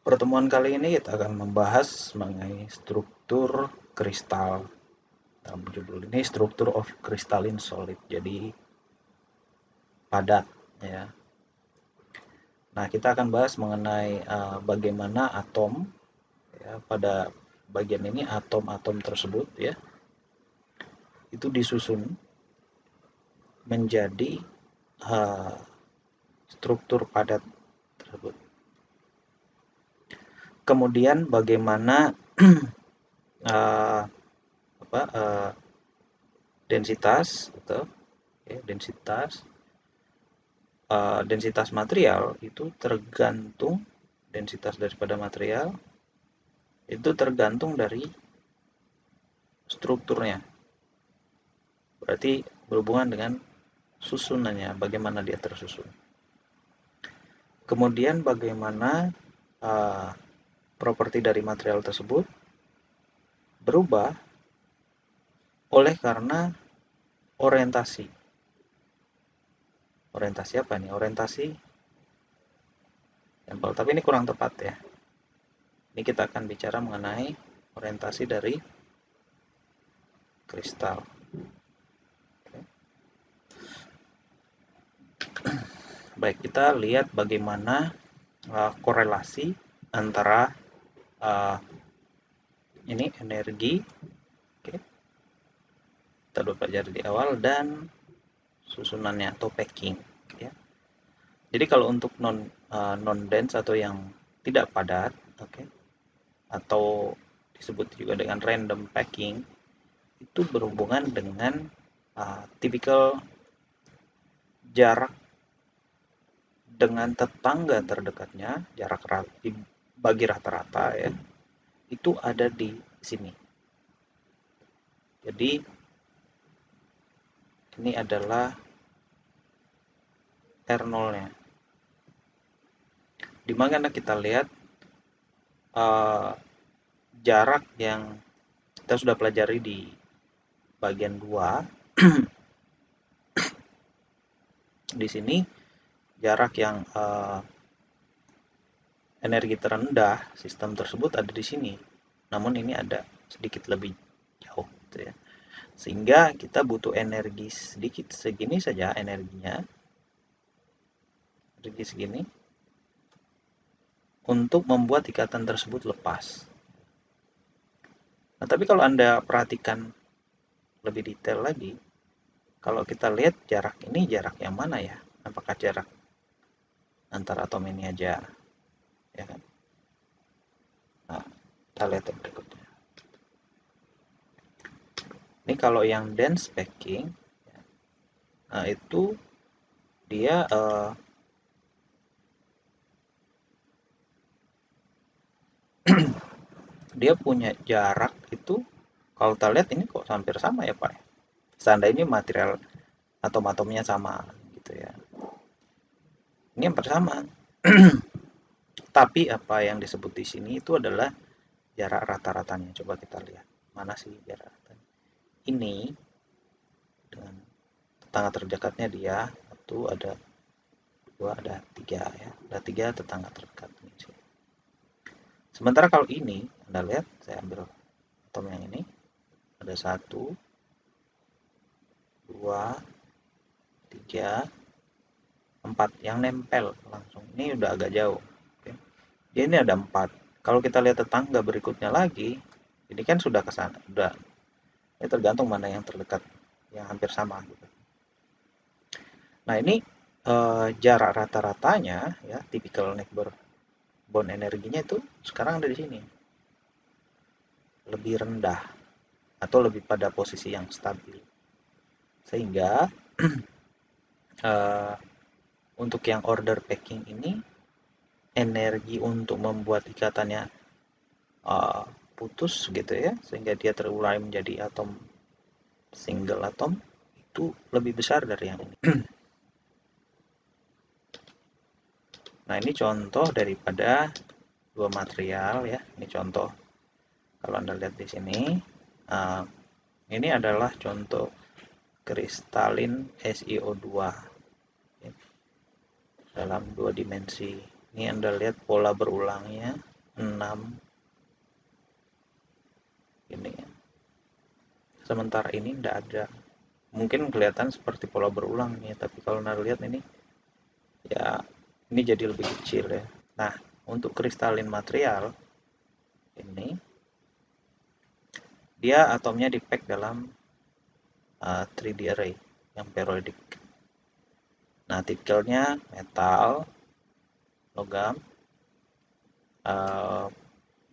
Pertemuan kali ini kita akan membahas mengenai struktur kristal. Dalam judul ini struktur of crystalline solid, jadi padat ya. Nah, kita akan bahas mengenai bagaimana atom ya, pada bagian ini atom-atom tersebut ya itu disusun menjadi uh, struktur padat tersebut. Kemudian bagaimana uh, densitas atau ya, densitas material itu tergantung densitas daripada material itu tergantung dari strukturnya. Berarti berhubungan dengan susunannya, bagaimana dia tersusun. Kemudian bagaimana properti dari material tersebut berubah oleh karena orientasi. Orientasi apa nih? Orientasi sampel, tapi ini kurang tepat ya. Ini kita akan bicara mengenai orientasi dari kristal. Baik, kita lihat bagaimana korelasi antara ini energi, oke, kita udah pelajari di awal, dan susunannya atau packing. Ya. Jadi kalau untuk non dense atau yang tidak padat, oke, atau disebut juga dengan random packing, itu berhubungan dengan tipikal jarak dengan tetangga terdekatnya, jarak bagi rata-rata ya, itu ada di sini. Jadi ini adalah R0-nya. Di mana kita lihat jarak yang kita sudah pelajari di bagian 2. Di sini jarak yang energi terendah sistem tersebut ada di sini. Namun ini ada sedikit lebih jauh gitu ya. Sehingga kita butuh energi sedikit segini saja energinya. Energi segini untuk membuat ikatan tersebut lepas. Nah, tapi kalau Anda perhatikan lebih detail lagi, kalau kita lihat jarak ini jarak yang mana ya? Apakah jarak antar atom ini aja? Ya kan? Nah, kita lihat yang berikutnya. Ini kalau yang dense packing, nah itu dia dia punya jarak itu, kalau kita lihat ini kok hampir sama ya Pak. Seandainya material atom-atomnya sama gitu ya. Ini hampir sama. Tapi apa yang disebut di sini itu adalah jarak rata-ratanya. Coba kita lihat. Mana sih jarak ratanya? Ini dengan tetangga terdekatnya dia satu, ada dua, ada tiga ya. Ada tiga tetangga terdekat. Sementara kalau ini, Anda lihat, saya ambil atom yang ini. Ada satu, dua, tiga, empat yang nempel langsung. Ini udah agak jauh. Oke. Jadi ini ada empat. Kalau kita lihat tetangga berikutnya lagi, ini kan sudah ke sana, udah. Ini tergantung mana yang terdekat, yang hampir sama. Gitu. Nah ini jarak rata-ratanya, ya, typical neighbor bond energinya itu sekarang ada di sini, lebih rendah atau lebih pada posisi yang stabil. Sehingga untuk yang order packing ini energi untuk membuat ikatannya putus gitu ya, sehingga dia terurai menjadi atom single atom itu lebih besar dari yang ini. Nah ini contoh daripada dua material ya. Ini contoh. Kalau Anda lihat di sini, ini adalah contoh kristalin SiO2 dalam dua dimensi. Ini Anda lihat pola berulangnya. 6 ini ya. Sementara ini tidak ada. Mungkin kelihatan seperti pola berulang nih, tapi kalau Anda lihat ini ya ini jadi lebih kecil ya. Nah, untuk kristalin material ini dia atomnya di-pack dalam 3D array yang periodic. Nah, tipikalnya metal, logam,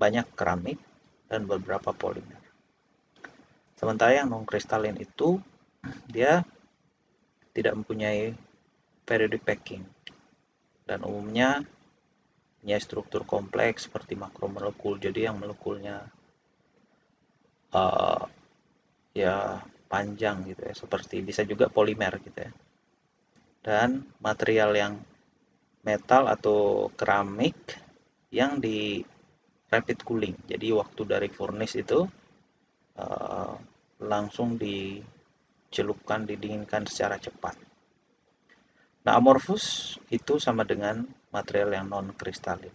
banyak keramik, dan beberapa polimer. Sementara yang non-kristalin itu dia tidak mempunyai periodic packing dan umumnya punya struktur kompleks seperti makromolekul. Jadi yang molekulnya uh, ya panjang gitu ya, seperti bisa juga polimer gitu ya. Dan material yang metal atau keramik yang di rapid cooling. Jadi waktu dari furnace itu uh, langsung dicelupkan, didinginkan secara cepat. Nah, amorphous itu sama dengan material yang non kristalin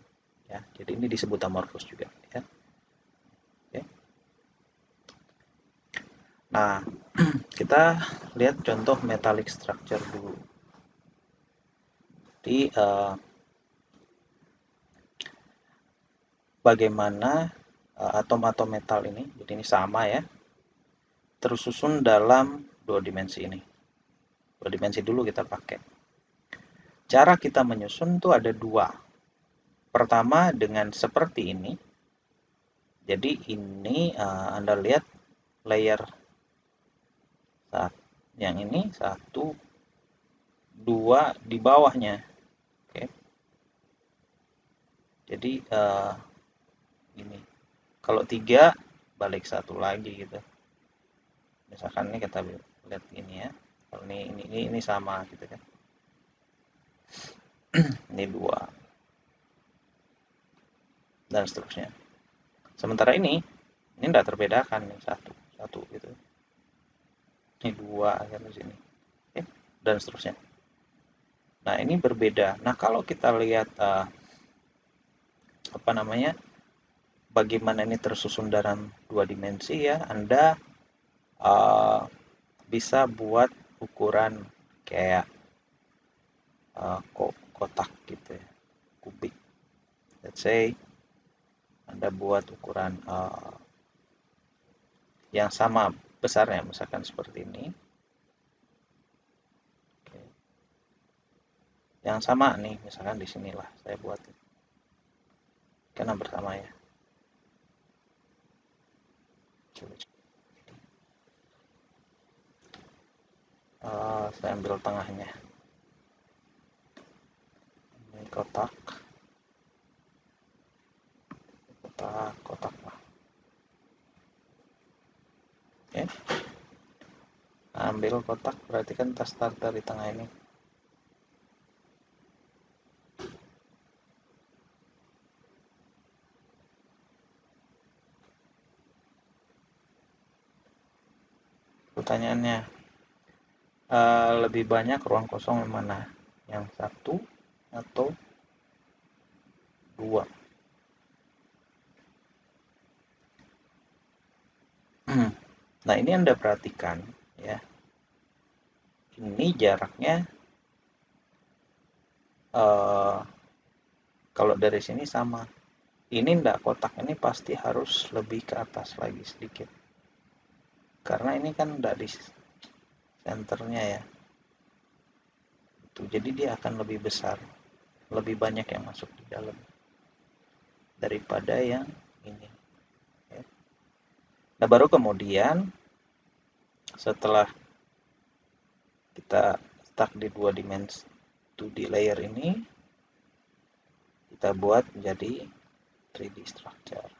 ya. Jadi ini disebut amorphous juga ya. Oke. Nah, kita lihat contoh metallic structure dulu. Di bagaimana atom-atom metal ini, jadi ini sama ya, tersusun dalam dua dimensi ini. Dua dimensi dulu kita pakai. Cara kita menyusun tuh ada dua. Pertama dengan seperti ini. Jadi ini Anda lihat layer yang ini satu, dua di bawahnya. Oke. Jadi ini. Kalau tiga balik satu lagi gitu. Misalkan ini kita lihat ini ya. Kalau ini sama gitu kan. Ini dua dan seterusnya. Sementara ini tidak terbedakan nih satu gitu. Ini dua kan di sini. Oke. Dan seterusnya. Nah, ini berbeda. Nah, kalau kita lihat apa namanya? Bagaimana ini tersusun dalam dua dimensi ya, Anda bisa buat ukuran kayak kotak gitu ya, kubik. Let's say Anda buat ukuran yang sama besarnya, misalkan seperti ini. Oke. Yang sama nih, misalkan di sinilah saya buat. Kan hampir sama ya. Saya ambil tengahnya. Ini kotak. Kotak lah. Oke. Ambil kotak, berarti kan kita start dari tengah ini. Pertanyaannya, lebih banyak ruang kosong yang mana? Yang satu atau dua? Nah, ini Anda perhatikan ya. Ini jaraknya kalau dari sini sama. Ini enggak, kotak ini pasti harus lebih ke atas lagi sedikit. Karena ini kan enggak di senternya ya. Jadi dia akan lebih besar. Lebih banyak yang masuk di dalam daripada yang ini. Nah, baru kemudian setelah kita stuck di dua dimensi 2D layer ini, kita buat menjadi 3D structure.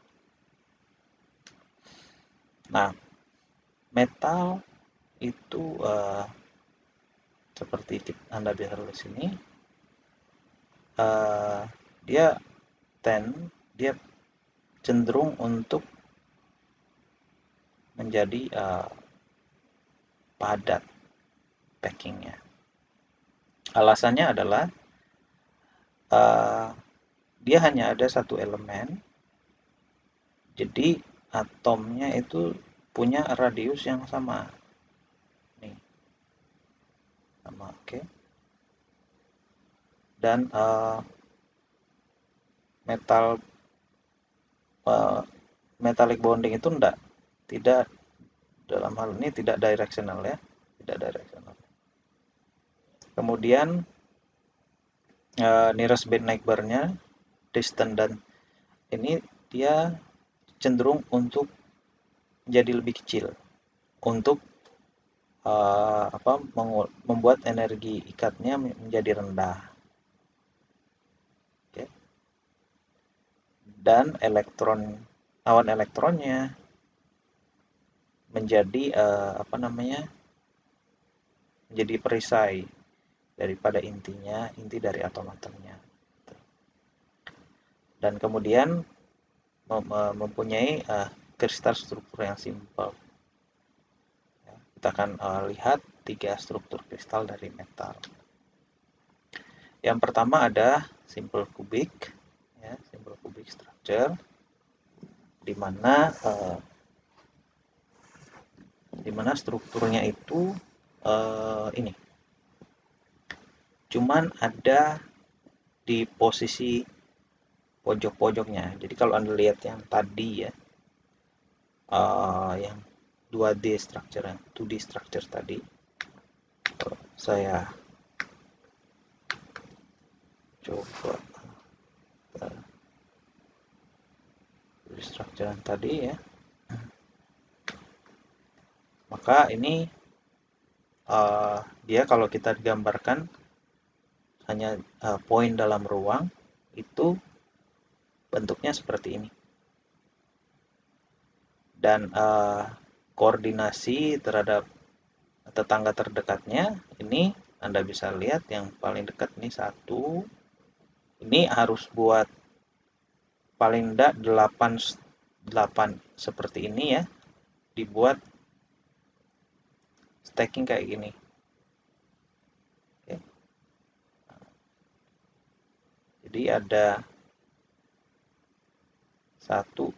Nah, metal itu seperti Anda bisa lihat di sini, dia dia cenderung untuk menjadi padat packingnya. Alasannya adalah dia hanya ada satu elemen Jadi atomnya itu punya radius yang sama. Nih, sama, oke. Dan metal metallic bonding itu tidak dalam hal ini tidak directional ya, tidak directional. Kemudian nearest band neighbor-nya, distant, dan ini dia cenderung untuk menjadi lebih kecil untuk membuat energi ikatnya menjadi rendah. Oke. Dan awan elektronnya menjadi menjadi perisai daripada inti dari atom-atomnya. Dan kemudian mempunyai kristal struktur yang simpel. Kita akan lihat 3 struktur kristal dari metal. Yang pertama ada simple cubic, ya, simple cubic structure, di mana strukturnya itu ini cuman ada di posisi pojok-pojoknya. Jadi kalau Anda lihat yang tadi ya, yang 2D structure, 2D structure tadi, saya coba structure yang tadi ya, maka ini dia kalau kita digambarkan hanya poin dalam ruang, itu bentuknya seperti ini. Dan koordinasi terhadap tetangga terdekatnya, ini Anda bisa lihat yang paling dekat ini 1. Ini harus buat paling enggak 8 seperti ini ya, dibuat stacking kayak gini. Oke. Jadi ada 1, 2,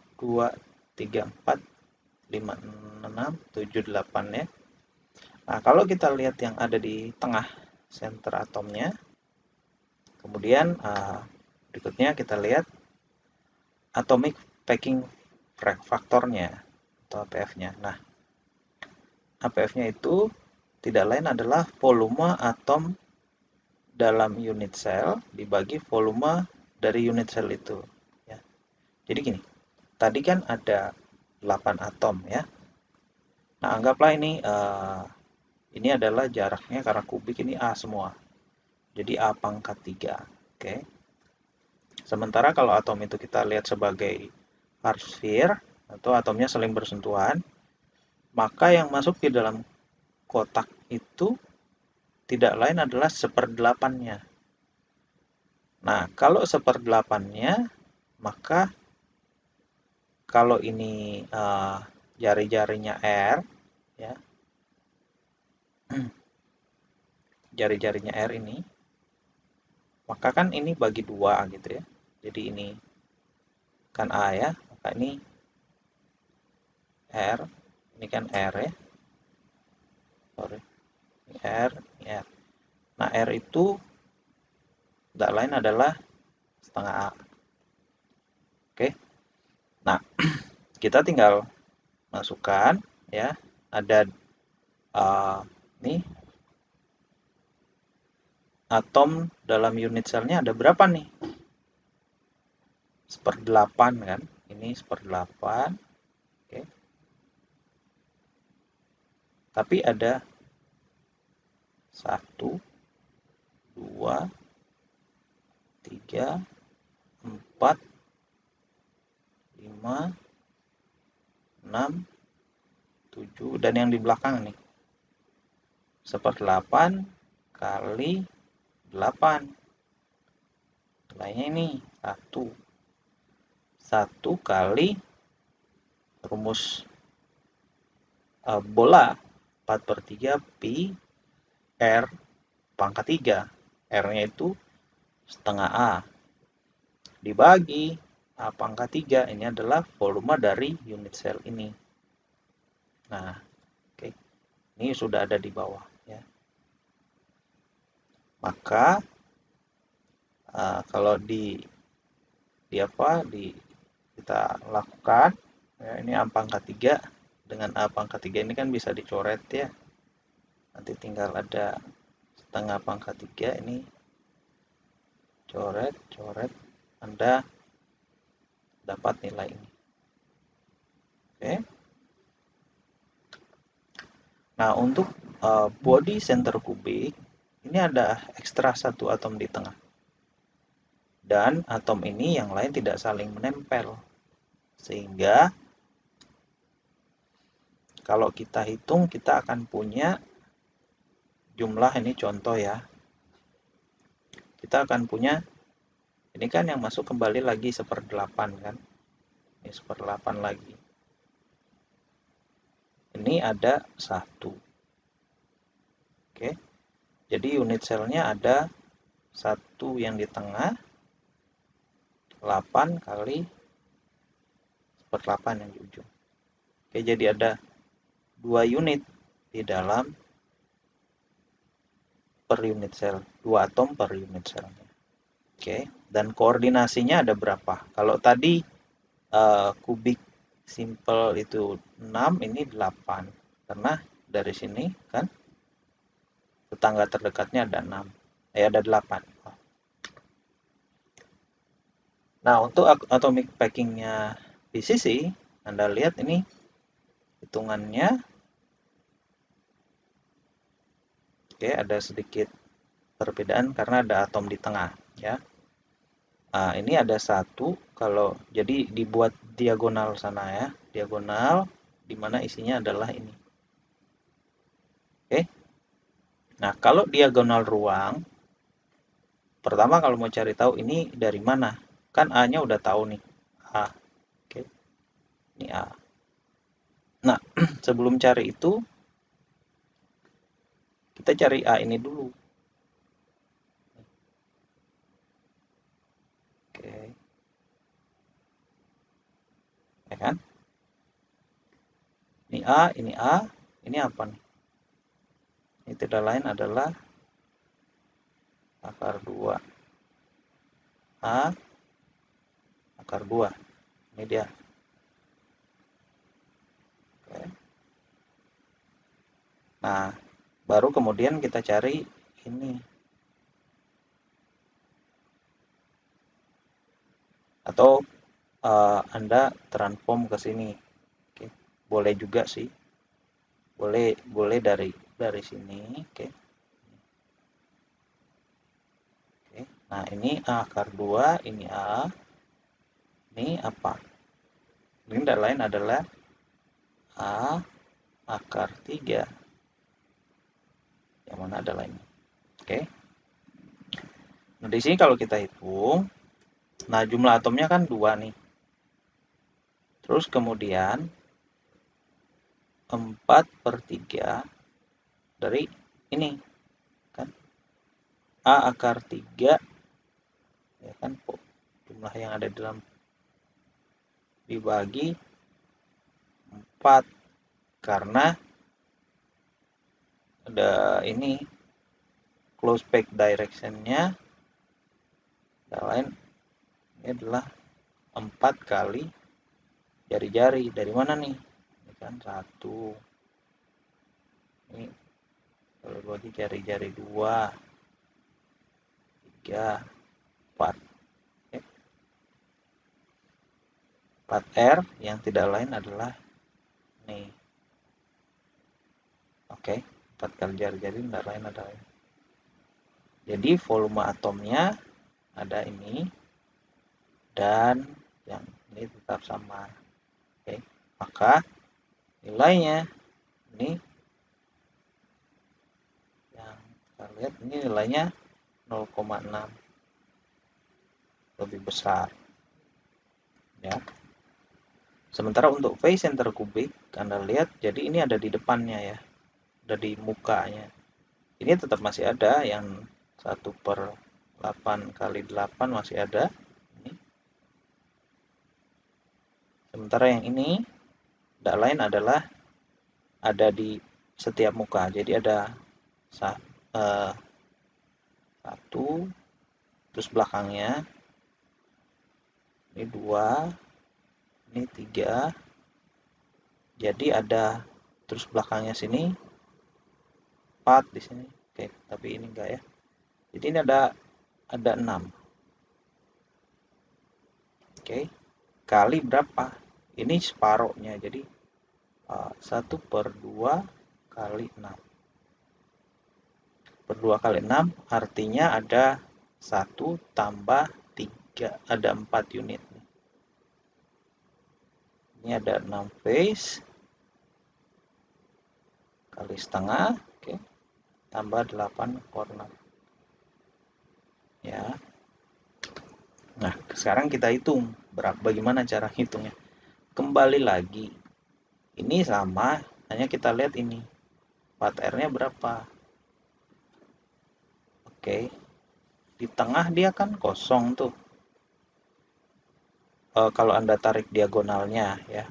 3, 4, 5, 6, 7, 8 ya. Nah, kalau kita lihat yang ada di tengah center atomnya, kemudian berikutnya kita lihat atomic packing factornya atau APF-nya. Nah, APF-nya itu tidak lain adalah volume atom dalam unit sel dibagi volume dari unit sel itu. Ya. Jadi gini, tadi kan ada 8 atom ya. Nah, anggaplah ini adalah jaraknya karena kubik ini A semua. Jadi A pangkat 3. Oke. Sementara kalau atom itu kita lihat sebagai hard sphere atau atomnya saling bersentuhan, maka yang masuk di dalam kotak itu tidak lain adalah 1/8-nya. Nah, kalau 1/8-nya, maka kalau ini jari-jarinya R, ya, jari-jarinya R ini, maka kan ini bagi 2 gitu ya. Jadi ini kan A ya, maka ini R, ini kan R ya. Sorry, ini R, ini R. Nah, R itu tidak lain adalah setengah A. Oke. Nah, kita tinggal masukkan ya, ada nih atom dalam unit selnya ada berapa nih? 1/8 kan, ini 1/8. Oke. Tapi ada 1, 2, 3, 4, 5, 6, 7, dan yang di belakang nih 1/8 kali 8, nilainya ini 1 kali rumus bola 4/3 pi R pangkat 3. R-nya itu setengah A dibagi A pangkat 3 ini adalah volume dari unit sel ini. Nah, oke. Ini sudah ada di bawah ya. Maka kalau kita lakukan ya, ini A pangkat 3 dengan A pangkat 3 ini kan bisa dicoret ya. Nanti tinggal ada setengah pangkat 3 ini coret, Anda dapat nilai ini. Oke. Nah, untuk body center kubik ini ada ekstra satu atom di tengah. Dan atom ini yang lain tidak saling menempel. Sehingga kalau kita hitung kita akan punya jumlah, ini contoh ya. Kita akan punya, ini kan yang masuk kembali lagi 1/8 kan. Ini 1/8 lagi. Ini ada 1. Oke. Jadi unit selnya ada 1 yang di tengah, 8 kali 1/8 yang di ujung. Oke, jadi ada 2 unit di dalam per unit sel, 2 atom per unit selnya. Oke, dan koordinasinya ada berapa? Kalau tadi kubik simple itu 6, ini 8. Karena dari sini kan tetangga terdekatnya ada 6. Ada 8. Nah, untuk atomic packingnya PCC, Anda lihat ini hitungannya. Oke, ada sedikit perbedaan karena ada atom di tengah ya. Nah, ini ada 1, kalau jadi dibuat diagonal sana ya, diagonal di mana isinya adalah ini. Oke. Nah, kalau diagonal ruang, pertama kalau mau cari tahu ini dari mana, kan A-nya udah tahu nih, A. Oke. Ini A. Nah, sebelum cari itu kita cari A ini dulu. Oke. Ya kan? Ini A, ini apa nih? Ini tidak lain adalah akar 2. A akar 2. Ini dia. Oke. Nah, baru kemudian kita cari ini. Atau Anda transform ke sini. Oke. Boleh juga sih. Boleh dari sini. Oke. Oke. Nah, ini A akar 2, ini A. Ini apa? Ini tidak lain adalah A akar 3. Yang mana adalah ini. Oke. Nah, di sini kalau kita hitung, nah jumlah atomnya kan 2 nih. Terus kemudian 4/3 dari ini kan, A akar 3 ya kan, jumlah yang ada di dalam dibagi 4 karena ada ini close back directionnya lain, ini adalah 4 kali jari-jari. Dari mana nih? Ini kan 1, ini kalau bagi jari-jari 2, 3, 4. 4R yang tidak lain adalah ini. Oke, 4 kali jari-jari tidak lain adalah ini. Jadi volume atomnya ada ini dan yang ini tetap sama. Oke, maka nilainya ini yang kita lihat ini nilainya 0,6, lebih besar ya. Sementara untuk phase center kubik Anda lihat, jadi ini ada di depannya ya, ada di mukanya. Ini tetap masih ada yang 1/8 kali 8 masih ada ini. Sementara yang ini tidak lain adalah ada di setiap muka. Jadi ada satu, terus belakangnya ini 2, ini 3. Jadi ada terus belakangnya sini 4 di sini. Oke, tapi ini enggak ya. Jadi ini ada 6. Oke. Kali berapa? Ini separohnya. Jadi 1/2 kali 6. Per 2 kali 6 artinya ada 1 tambah 3. Ada 4 unit. Ini ada 6 face kali setengah, oke, tambah 8 corner. Ya. Nah, sekarang kita hitung bagaimana cara hitungnya. Kembali lagi, ini sama, hanya kita lihat ini 4R-nya berapa. Oke, di tengah dia kan kosong tuh. Kalau Anda tarik diagonalnya ya,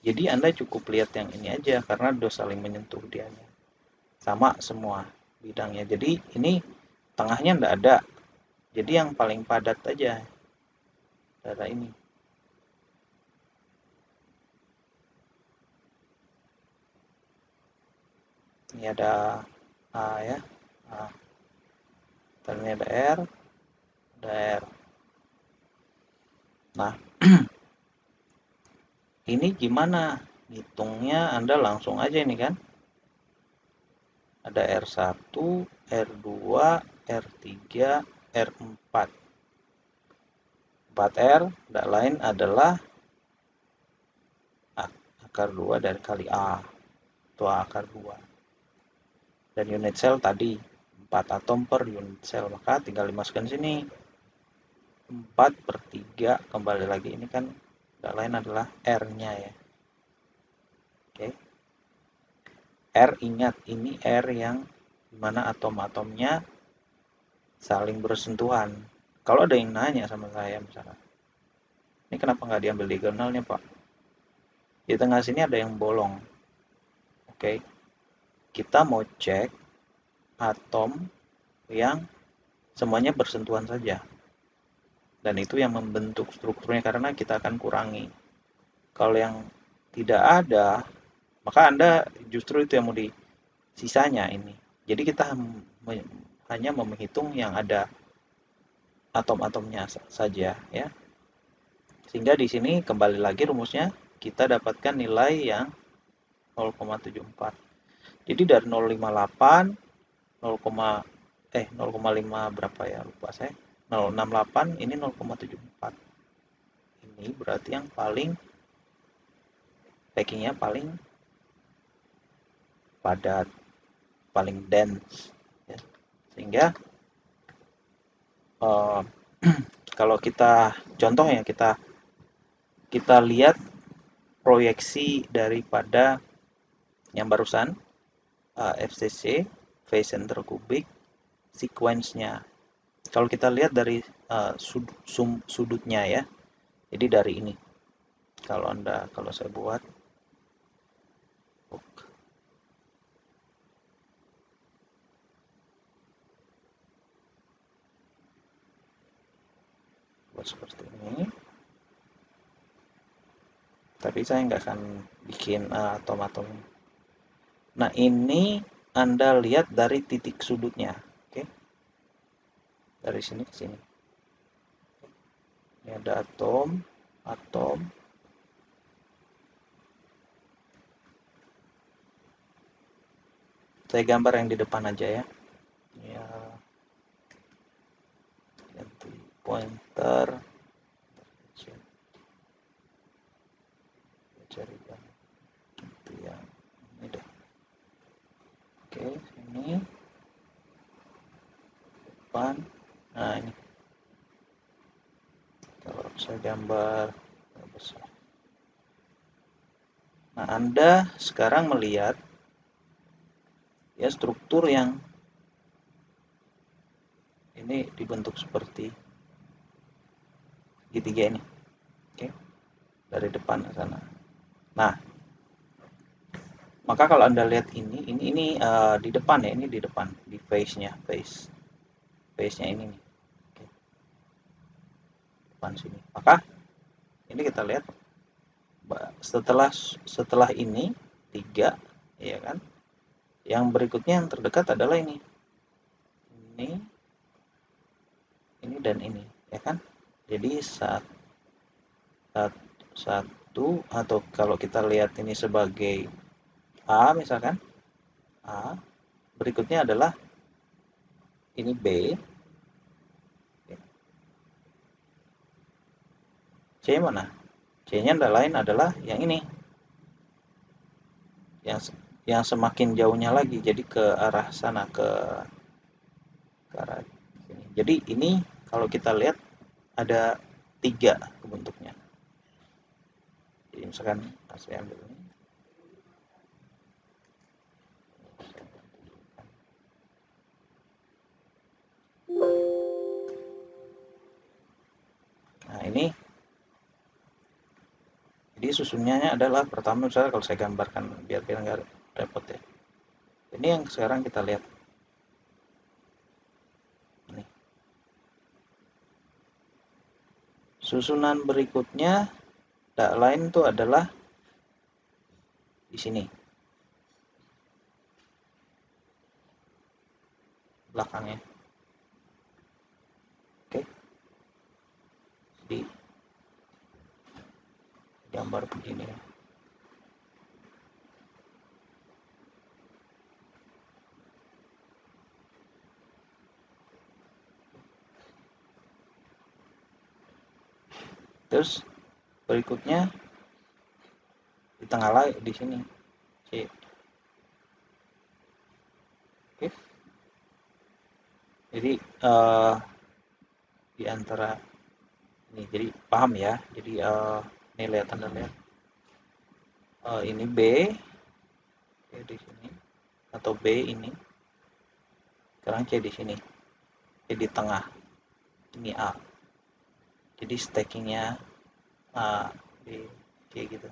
jadi Anda cukup lihat yang ini aja karena udah saling menyentuh dianya. Sama semua bidangnya. Jadi ini tengahnya enggak ada. Jadi yang paling padat aja darah ini. Ini ada A ya. A. Dan ini ada R. Ada R. Nah, ini gimana? Hitungnya Anda langsung aja ini kan. Ada R1, R2, R3, R4. 4R tidak lain adalah akar 2 dari kali A. Itu akar 2. Dan unit sel tadi 4 atom per unit sel. Maka tinggal dimasukkan sini. 4/3 kembali lagi. Ini kan tidak lain adalah R-nya ya. Oke. R, ingat ini R yang dimana atom-atomnya saling bersentuhan. Kalau ada yang nanya sama saya misalnya, ini kenapa nggak diambil diagonalnya Pak? Di tengah sini ada yang bolong. Oke, kita mau cek atom yang semuanya bersentuhan saja. Dan itu yang membentuk strukturnya karena kita akan kurangi. Kalau yang tidak ada, maka Anda justru itu yang mau di sisanya ini. Jadi kita hanya menghitung yang ada atom-atomnya saja ya. Sehingga di sini kembali lagi rumusnya kita dapatkan nilai yang 0,74. Jadi dari 058 0,5 berapa ya lupa saya. 068 ini 0,74. Ini berarti yang paling packingnya paling padat, paling dense ya. Sehingga kalau kita contohnya kita lihat proyeksi daripada yang barusan FCC phase center kubik sequence-nya. Kalau kita lihat dari sudutnya ya. Jadi dari ini. Kalau saya buat seperti ini. Tapi saya nggak akan bikin atom-atom. Nah, ini Anda lihat dari titik sudutnya. Oke. Dari sini ke sini. Ini ada atom. Saya gambar yang di depan aja ya. Ya. Ganti pointer. Cari ganti yang ini deh. Oke, ini depan. Nah, ini. Kalau saya gambar besar. Nah, Anda sekarang melihat ya struktur yang ini dibentuk seperti segitiga ini. Oke. dari depan ke sana. Nah, maka kalau Anda lihat ini di depan ya, ini di depan, di face-nya, face-nya ini nih, oke, depan sini. Maka ini kita lihat setelah setelah ini 3, ya kan? Yang berikutnya yang terdekat adalah ini, dan ini, ya kan? Jadi satu, atau kalau kita lihat ini sebagai A misalkan, A, berikutnya adalah ini B, C mana? C-nya lain adalah yang ini, yang semakin jauhnya lagi, jadi ke arah sana, ke arah sini. Jadi ini kalau kita lihat ada 3 bentuknya. Jadi misalkan saya ambil ini. Nah ini, jadi susunannya adalah pertama misalnya kalau saya gambarkan biar nggak repot ya. Ini yang sekarang kita lihat. Nih. Susunan berikutnya tak lain itu adalah di sini. Belakangnya. Oke. Di gambar begini ya. Terus berikutnya di tengah lagi di sini. C. Oke. Jadi di antara ini, jadi paham ya. Jadi ini lihat, Anda lihat. Ini B, di sini, atau B ini. Sekarang C di sini. C di tengah. Ini A. Jadi stackingnya A, B, C gitu.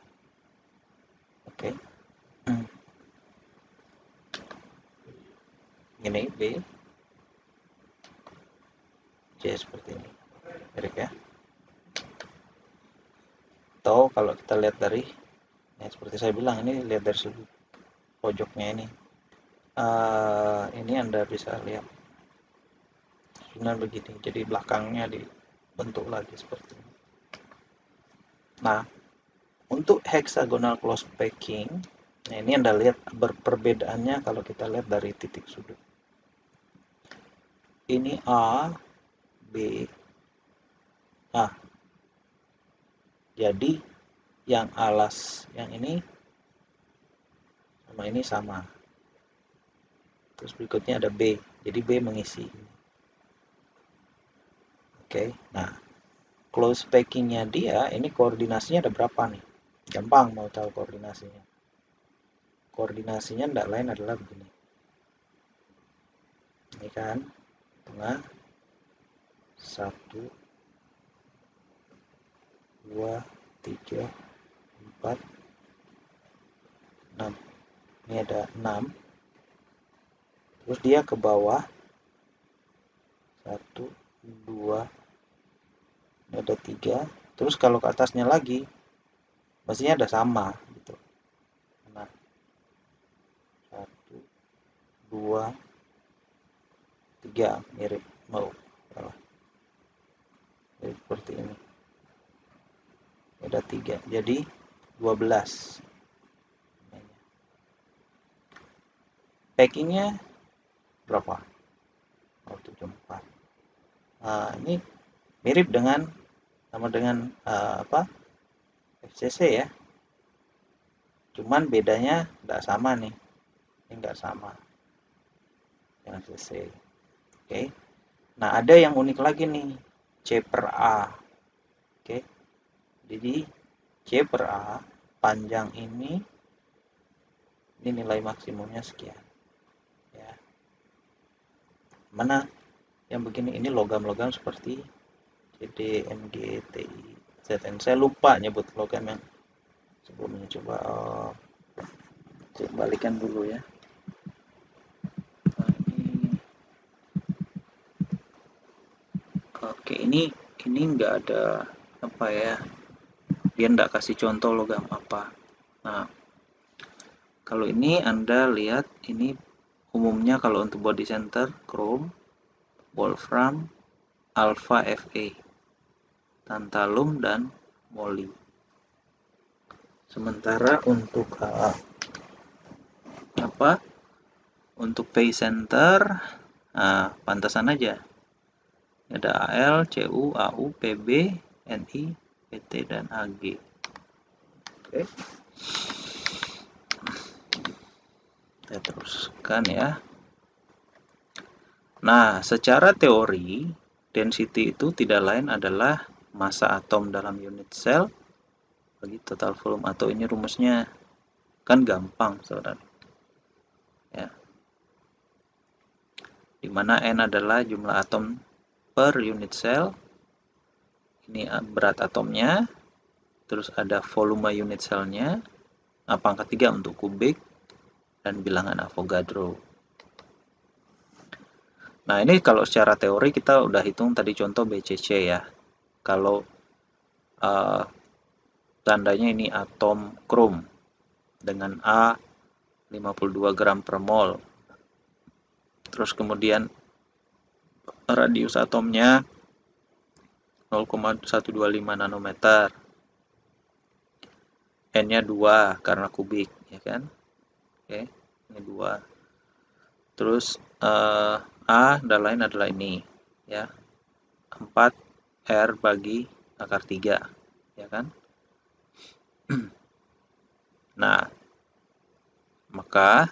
Oke. Ini B, C seperti ini. Mirip ya. Atau kalau kita lihat dari, ya seperti saya bilang, ini lihat dari sudut pojoknya ini. Ini Anda bisa lihat sebenarnya begini, jadi belakangnya dibentuk lagi seperti ini. Nah, untuk hexagonal close packing, nah ini Anda lihat perbedaannya kalau kita lihat dari titik sudut. Ini A, B, A. Jadi yang alas yang ini sama ini sama. Terus berikutnya ada B, jadi B mengisi. Oke, nah close packingnya dia, ini koordinasinya ada berapa nih? Gampang mau tahu koordinasinya. Koordinasinya tidak lain adalah begini. Ini kan, tengah, 1, 2, 3, 4, 6. Ini ada 6. Terus dia ke bawah, 1, 2, ini ada 3. Terus kalau ke atasnya lagi, pastinya ada sama gitu. Nah, 1, 2, 3, mirip mau salah. Mirip seperti ini. Ada 3, jadi 12. Packingnya berapa? 0,74. Nah, ini mirip dengan sama dengan apa? FCC ya. Cuman bedanya nggak sama nih. Ini nggak sama dengan FCC. Oke. Nah, ada yang unik lagi nih. C per A. Oke. Jadi C per A panjang ini nilai maksimumnya sekian. Ya. Mana yang begini ini logam-logam seperti CD, MG, TI, Saya lupa nyebut logam yang sebelumnya. Coba saya balikan dulu ya. Nah, oke, ini nggak ada apa ya, dia nggak kasih contoh logam apa. Nah, kalau ini Anda lihat, ini umumnya kalau untuk body center chrome, wolfram, alpha Fe, tantalum, dan moly. Sementara untuk untuk pay center, pantasan aja ada Al, Cu, Au, Pb, Ni, Pt, dan Ag. Oke, kita teruskan ya. Nah, secara teori, density itu tidak lain adalah massa atom dalam unit cell bagi total volume, atau ini rumusnya kan gampang, saudara. Ya. Dimana N adalah jumlah atom per unit cell, ini berat atomnya, terus ada volume unit cellnya, pangkat 3 untuk kubik, dan bilangan Avogadro. Nah, ini kalau secara teori kita udah hitung tadi contoh BCC ya. Kalau tandanya ini atom krom dengan A 52 gram per mol. Terus kemudian radius atomnya 0,125 nanometer. N-nya 2 karena kubik, ya kan? Oke, ini 2. Terus A dan lain adalah ini, ya. 4 R bagi akar 3, ya kan? Nah, maka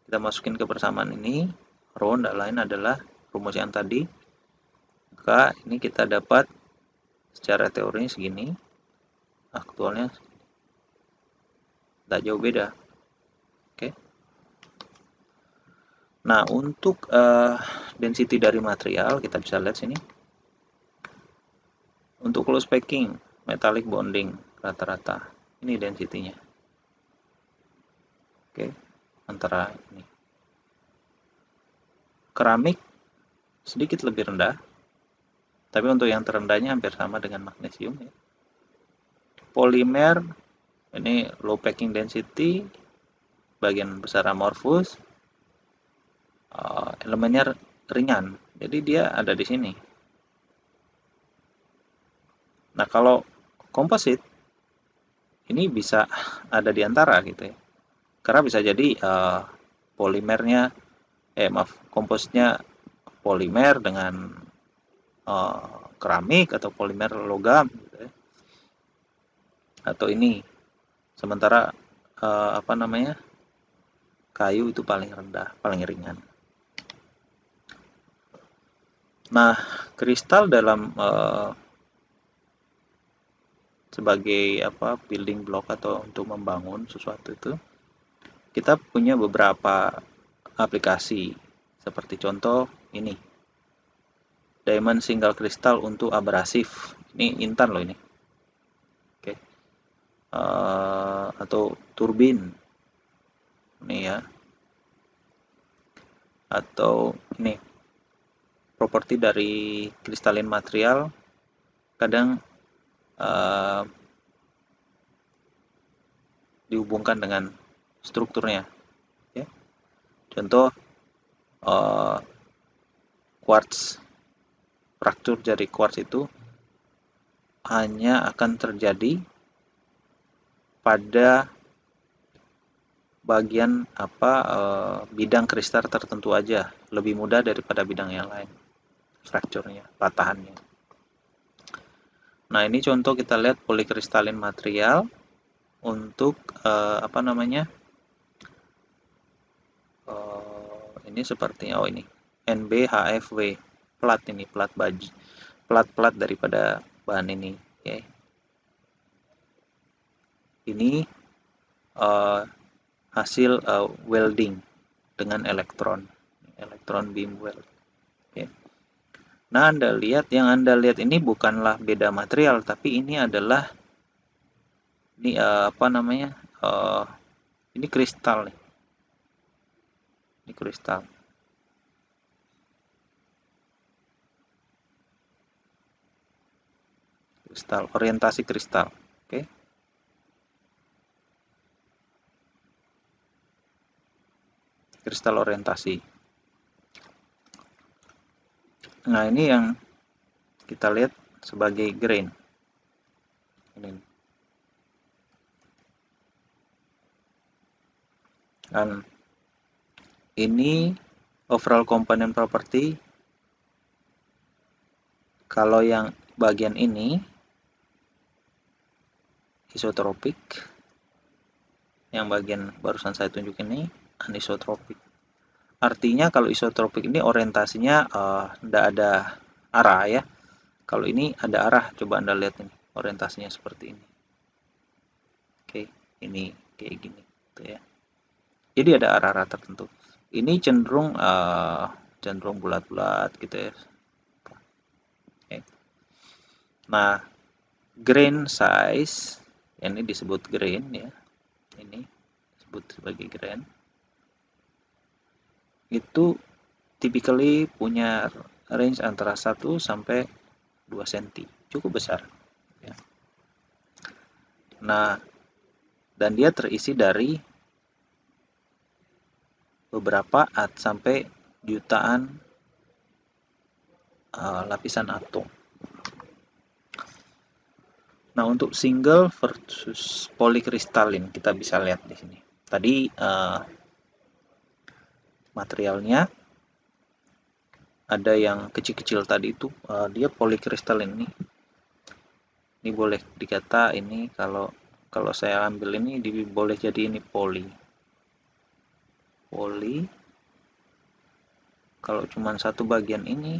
kita masukin ke persamaan ini, rho dan lain adalah rumus yang tadi. Maka ini kita dapat secara teorinya segini, aktualnya tidak jauh beda. Oke. Nah, untuk density dari material kita bisa lihat sini. Untuk close packing, metallic bonding rata-rata ini density-nya. Oke, antara ini. Keramik sedikit lebih rendah, tapi untuk yang terendahnya hampir sama dengan magnesium. Ya. Polimer ini low packing density, bagian besar amorphous, elemennya ringan, jadi dia ada di sini. Nah, kalau komposit ini bisa ada di antara gitu ya, karena bisa jadi polimernya, kompositnya polimer dengan keramik atau polimer logam gitu ya. Atau ini, sementara kayu itu paling rendah, paling ringan. Nah, kristal dalam sebagai building block atau untuk membangun sesuatu itu, kita punya beberapa aplikasi. Seperti contoh ini, diamond single crystal untuk abrasif. Ini intan loh ini. Oke. Atau turbin. Ini ya. Atau ini, properti dari kristalin material kadang dihubungkan dengan strukturnya. Ya. Contoh quartz, fraktur dari quartz itu hanya akan terjadi pada bagian bidang kristal tertentu aja, lebih mudah daripada bidang yang lain, frakturnya, patahannya. Nah, ini contoh kita lihat polikristalin material untuk ini sepertinya ini NbHfW, plat ini, plat baja, plat daripada bahan ini. Okay. Ini hasil welding dengan elektron beam weld. Okay. Nah, yang Anda lihat ini bukanlah beda material, tapi ini adalah apa namanya? eh, ini kristal nih. Ini kristal. Kristal, orientasi kristal. Oke. Kristal orientasi. Nah, ini yang kita lihat sebagai grain. Ini. Dan ini overall component property. Kalau yang bagian ini isotropik, yang bagian barusan saya tunjuk ini anisotropik. Artinya kalau isotropik ini orientasinya tidak ada arah ya. Kalau ini ada arah, coba Anda lihat ini orientasinya seperti ini. Oke, ini kayak gini, gitu ya. Jadi ada arah-arah tertentu. Ini cenderung bulat-bulat gitu ya. Oke. Nah, grain size ini disebut grain ya. Ini disebut sebagai grain. Itu typically punya range antara 1 sampai 2 cm. Cukup besar ya. Nah, dan dia terisi dari beberapa sampai jutaan lapisan atom. Nah, untuk single versus polikristalin kita bisa lihat di sini. Tadi materialnya ada yang kecil-kecil tadi itu dia polikristalin nih. Ini boleh dikata ini kalau saya ambil ini boleh jadi ini poli. Kalau cuma satu bagian ini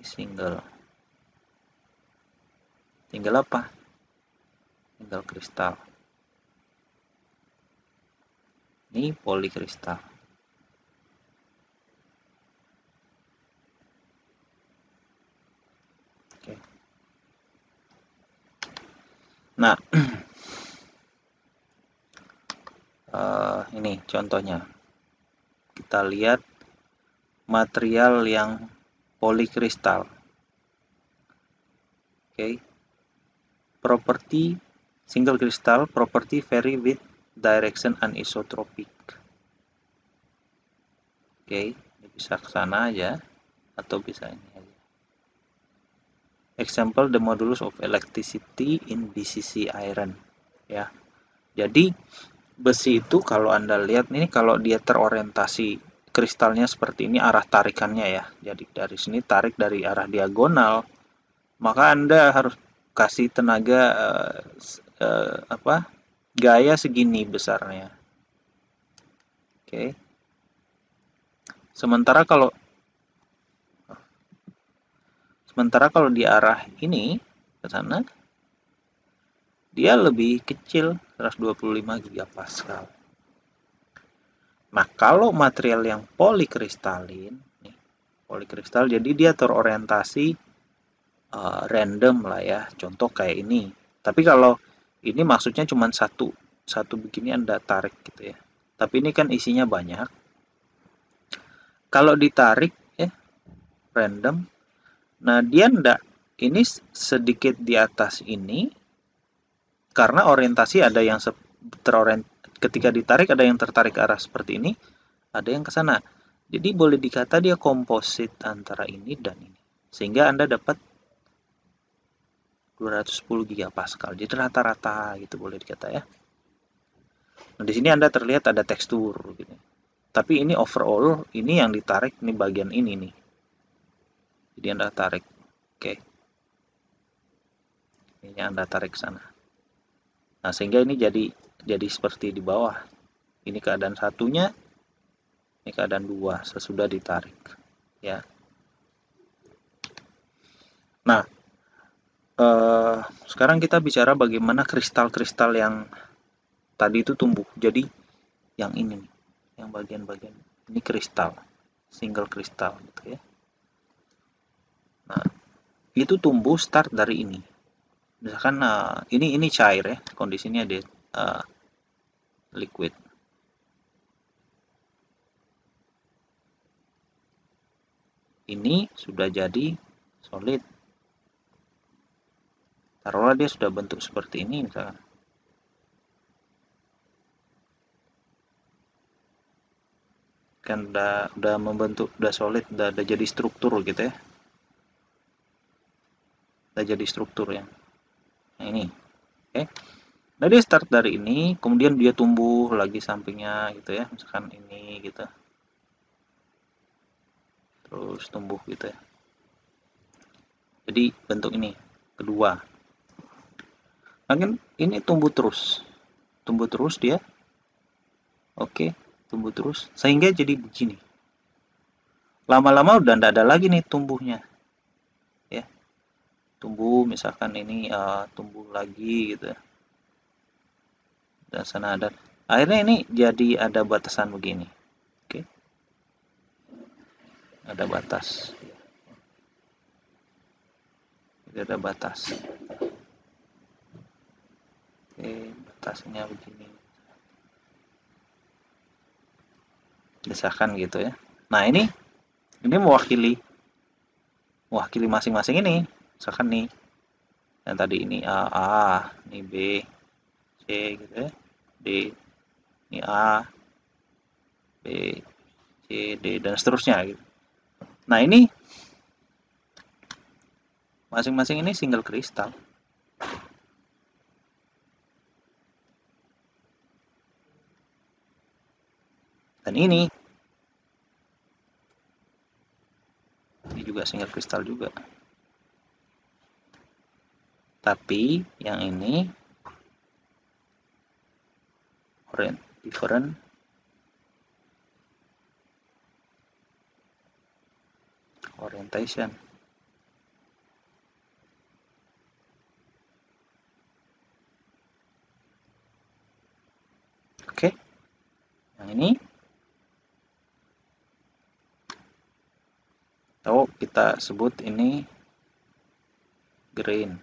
single. Tinggal apa? Tinggal kristal. Ini polikristal. Oke. Nah, ini contohnya. Kita lihat material yang polikristal. Oke. Property single crystal property vary with direction anisotropic. Oke, ini bisa ke sana aja atau bisa ini aja. Example the modulus of electricity in BCC iron ya. Jadi besi itu kalau Anda lihat ini kalau dia terorientasi kristalnya seperti ini arah tarikannya ya. Jadi dari sini tarik dari arah diagonal, maka Anda harus kasih tenaga gaya segini besarnya. Oke. Sementara kalau di arah ini ke sana dia lebih kecil 125 gigapascal. Nah, kalau material yang polikristalin nih, polikristal jadi dia terorientasi random lah ya, contoh kayak ini. Tapi kalau ini maksudnya cuma satu begini Anda tarik gitu ya. Tapi ini kan isinya banyak. Kalau ditarik ya random, nah dia ini sedikit di atas ini karena orientasi ada yang ketika ditarik ada yang tertarik ke arah seperti ini, ada yang ke sana. Jadi boleh dikata dia komposit antara ini dan ini. Sehingga Anda dapat 210 gigapascal. Jadi rata-rata gitu boleh dikata ya. Nah, di sini Anda terlihat ada tekstur gitu. Tapi ini overall, ini yang ditarik ini bagian ini nih. Jadi Anda tarik. Oke. Ini Anda tarik ke sana. Nah, sehingga ini jadi seperti di bawah. Ini keadaan satunya, ini keadaan dua sesudah ditarik. Ya. Nah, sekarang kita bicara bagaimana kristal-kristal yang tadi itu tumbuh. Jadi yang ini nih, yang bagian-bagian ini kristal, single kristal gitu ya. Nah, itu tumbuh start dari ini. Misalkan ini cair ya, kondisinya di liquid. Ini sudah jadi solid. Taruhlah dia sudah bentuk seperti ini misalkan. Kan udah membentuk, udah solid, udah jadi struktur gitu ya. Udah jadi struktur ya. Nah, ini. Oke. Nah, dia start dari ini, kemudian dia tumbuh lagi sampingnya gitu ya. Misalkan ini gitu. Terus tumbuh gitu ya. Jadi bentuk ini kedua. Mungkin ini tumbuh terus dia. Oke, tumbuh terus sehingga jadi begini. Lama-lama udah ndak ada lagi nih tumbuhnya, ya. Tumbuh misalkan ini tumbuh lagi gitu, dan sana ada. Akhirnya ini jadi ada batasan begini. Oke, ada batas. Jadi ada batas. Oke, batasnya begini. Misalkan gitu ya. Nah, ini mewakili masing-masing ini. Misalkan nih, yang tadi ini A, ini B, C gitu ya. D, ini A, B, C, D, dan seterusnya gitu. Nah, ini masing-masing ini single kristal. Dan ini juga single kristal juga. Tapi yang ini different orientation. Oke. Yang ini kita sebut ini green.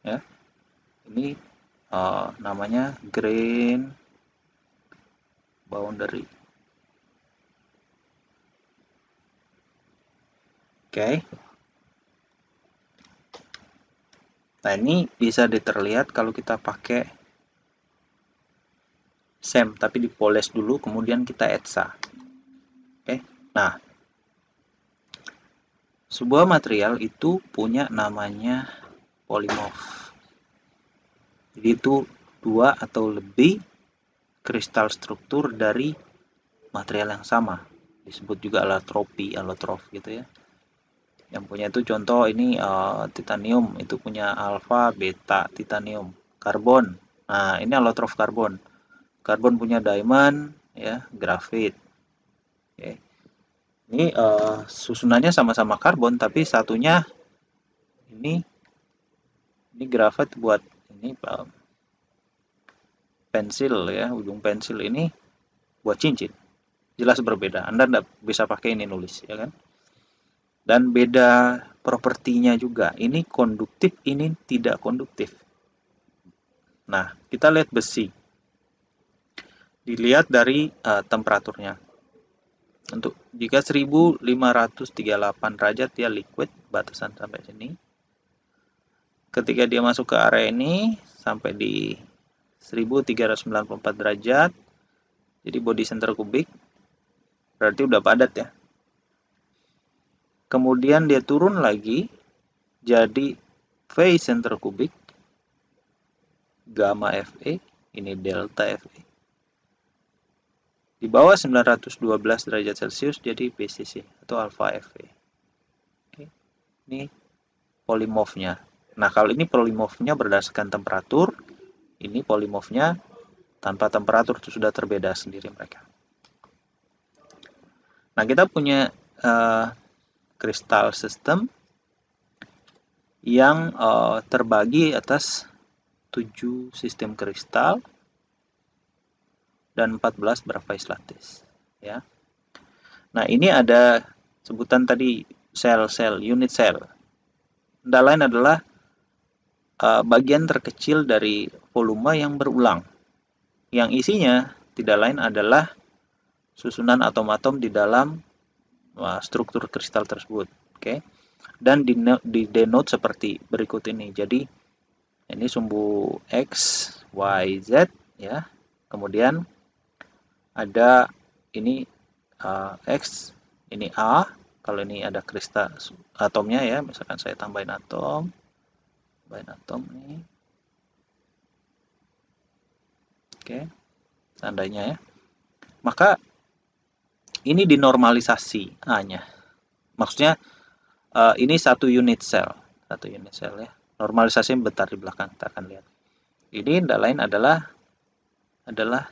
Ya. Ini namanya green boundary. Oke. Nah, ini bisa diterlihat kalau kita pakai SEM, tapi dipoles dulu, kemudian kita etsa. Oke. Nah, sebuah material itu punya namanya polymorph. Jadi itu dua atau lebih kristal struktur dari material yang sama. Disebut juga allotrope gitu ya. Yang punya itu contoh ini titanium, itu punya alfa, beta, titanium. Karbon. Nah, ini allotrope karbon. Karbon punya diamond, ya, grafit. Oke. Ini susunannya sama-sama karbon, tapi satunya ini grafit buat ini pensil ya, ujung pensil ini buat cincin. Jelas berbeda. Anda tidak bisa pakai ini nulis, ya kan? Dan beda propertinya juga. Ini konduktif, ini tidak konduktif. Nah, kita lihat besi. Dilihat dari temperaturnya. Untuk jika 1538 derajat dia liquid, batasan sampai sini. Ketika dia masuk ke area ini sampai di 1394 derajat, jadi body center kubik, berarti udah padat ya. Kemudian dia turun lagi jadi phase center kubik, gamma Fe, ini delta Fe. Di bawah 912 derajat Celcius jadi BCC atau alpha Fe. Oke. Ini polymorphnya. Nah, kalau ini polymorphnya berdasarkan temperatur, ini polymorphnya tanpa temperatur, itu sudah terbeda sendiri mereka. Nah, kita punya kristal sistem yang terbagi atas 7 sistem kristal dan 14 berphase lattice, ya. Nah, ini ada sebutan tadi sel-sel, unit sel. Tidak lain adalah bagian terkecil dari volume yang berulang. Yang isinya tidak lain adalah susunan atom-atom di dalam struktur kristal tersebut. Oke. Dan di denote seperti berikut ini. Jadi ini sumbu X, Y, Z ya. Kemudian ada ini X, ini A. Kalau ini ada kristal atomnya ya, misalkan saya tambahin atom nih. Oke. Seandainya ya. Maka ini dinormalisasi A-nya. Maksudnya ini satu unit sel ya. Normalisasi bentar di belakang kita akan lihat. Ini tidak lain adalah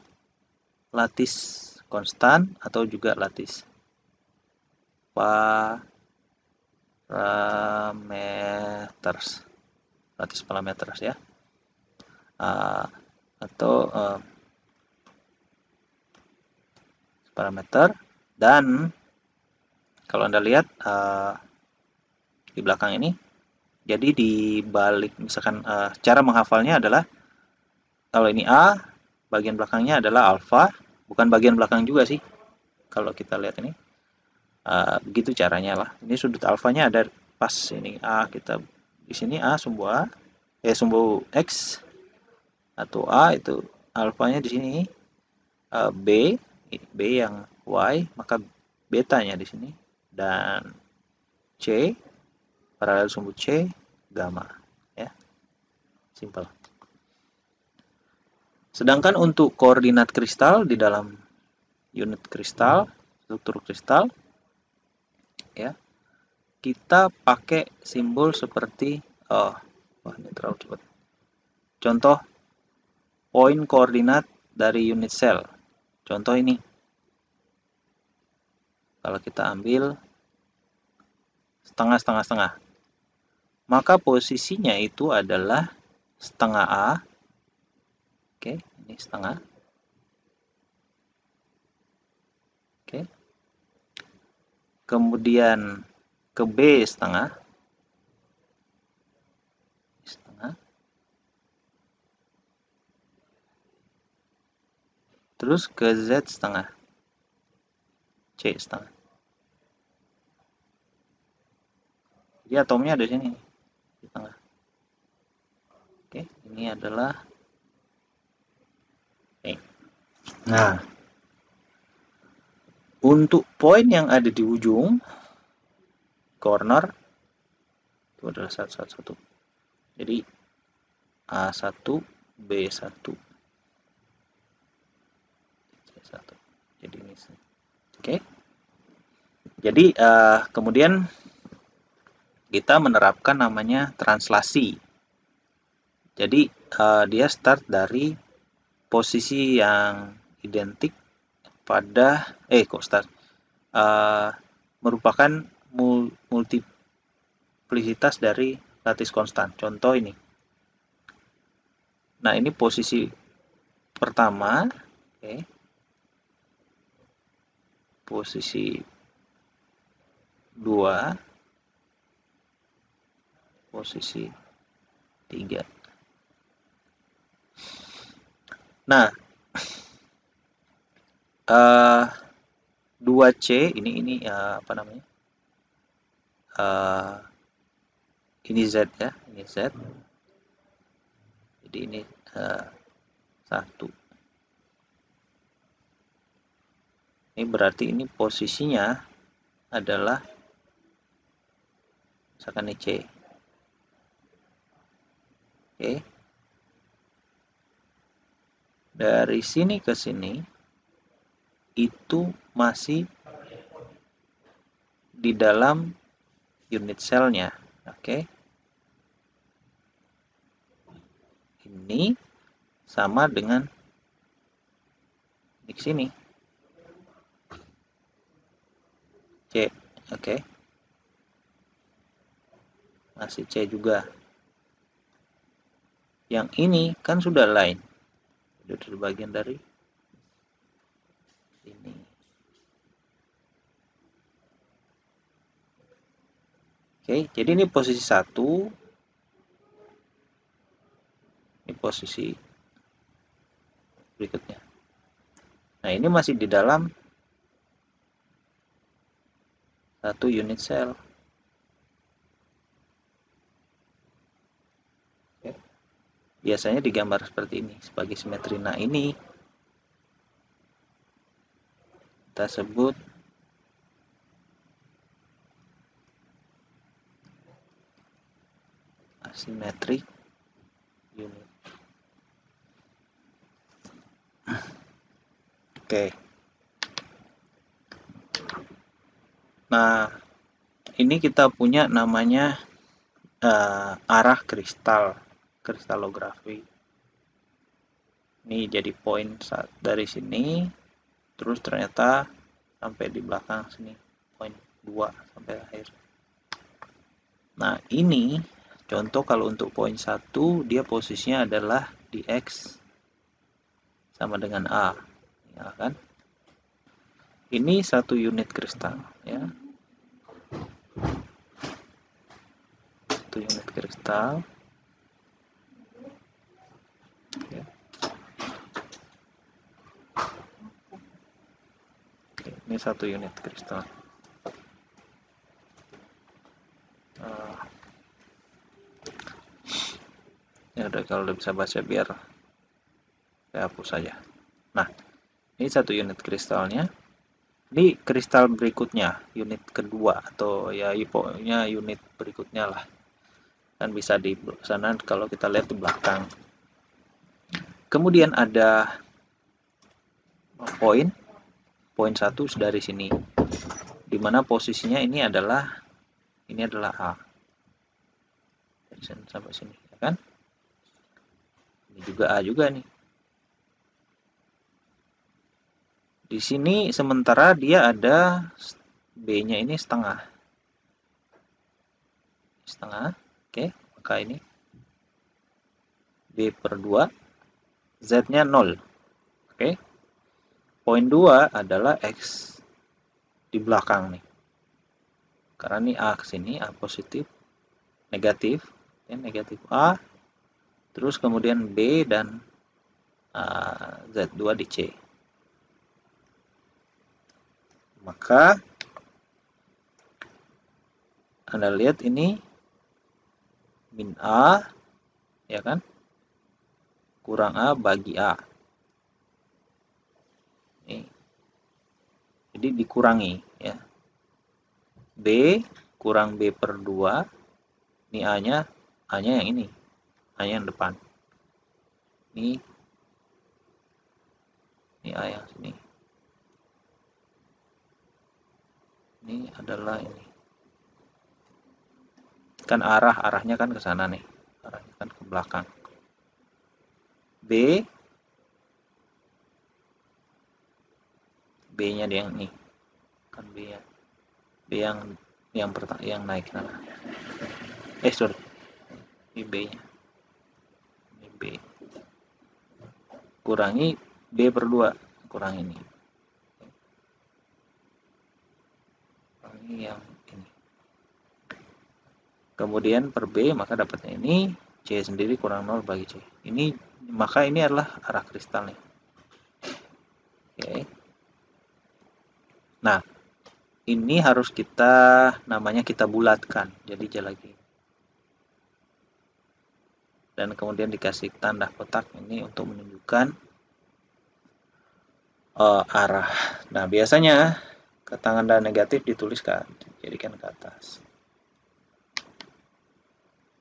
lattice konstan atau juga lattice parameters ya, atau parameter. Dan kalau Anda lihat di belakang ini, jadi di balik misalkan cara menghafalnya adalah kalau ini A, bagian belakangnya adalah alfa, bukan bagian belakang juga sih kalau kita lihat ini. Begitu caranya lah. Ini sudut alfanya ada pas ini A, kita di sini A sumbu A, sumbu X atau A itu alfanya di sini, B yang Y, maka betanya di sini, dan C paralel sumbu C gamma ya. Simple. Sedangkan untuk koordinat kristal di dalam unit kristal, struktur kristal ya, kita pakai simbol seperti ini terlalu cepat. Contoh poin koordinat dari unit sel. Contoh ini. Kalau kita ambil setengah, maka posisinya itu adalah setengah A. Oke, ini setengah. Oke. Kemudian ke B setengah. Terus ke Z setengah. C setengah. Jadi atomnya ada di sini di tengah. Oke, ini adalah Nah, untuk poin yang ada di ujung corner itu adalah 111. Jadi A1, B1, C1. Jadi ini. Oke. Jadi kemudian kita menerapkan namanya translasi. Jadi dia start dari posisi yang identik pada merupakan multiplisitas dari lattice konstan. Contoh ini. Nah, ini posisi pertama, posisi 2, posisi 3. Nah, 2C ini apa namanya? Ini Z ya, ini Z. Jadi ini 1. Ini berarti ini posisinya adalah misalkan ini C. Oke. Dari sini ke sini itu masih di dalam unit selnya. Oke. Ini sama dengan di sini. C. Oke. Masih C juga. Yang ini kan sudah lain. Sudah bagian dari ini. Oke, jadi ini posisi 1, ini posisi berikutnya. Nah, ini masih di dalam satu unit sel. Oke. Biasanya digambar seperti ini sebagai simetri. Nah, ini kita sebut asymmetric unit. Oke. Nah, ini kita punya namanya arah kristalografi. Ini jadi poin dari sini, terus ternyata sampai di belakang sini, poin 2 sampai akhir. Nah, ini contoh kalau untuk poin 1, dia posisinya adalah di X sama dengan A. Ya kan? Ini satu unit kristal, ya. Satu unit kristal. Ya. Oke, ini satu unit kristal. Ya udah, kalau udah bisa baca biar saya hapus saja. Nah, ini satu unit kristalnya. Ini kristal berikutnya, unit kedua atau ya pokoknya unit berikutnya lah. Dan bisa di sana kalau kita lihat di belakang. Kemudian ada poin 1 dari sini. Dimana posisinya ini adalah A. Dari sini sampai sini, ya kan? Ini juga A juga nih. Di sini sementara dia ada B-nya ini setengah. Oke, maka ini B per 2, Z-nya 0. Oke. Poin 2 adalah X di belakang nih. Karena ini A ke sini, A positif, negatif, ya, negatif A, terus kemudian B dan Z2 di C. Maka Anda lihat ini min A, ya kan, kurang A bagi A. Nih. Jadi dikurangi, ya. B kurang B per 2, ini A-nya yang ini, A-nya yang depan. Ini A yang sini. Ini adalah ini. Kan arahnya kan ke sana nih. Arahnya kan ke belakang. B-nya yang ini. Kan B-nya. B yang naik sana. Sorry. Ini B-nya. Ini B. Kurangi B per 2. Kurang ini. Kurangi yang ini. Kemudian per B, maka dapatnya ini. C sendiri kurang 0 bagi C. Maka ini adalah arah kristalnya. Oke. Nah, ini harus namanya kita bulatkan. Jadi lagi. Dan kemudian dikasih tanda kotak ini untuk menunjukkan arah. Nah, biasanya tanda negatif dituliskan, jadikan ke atas.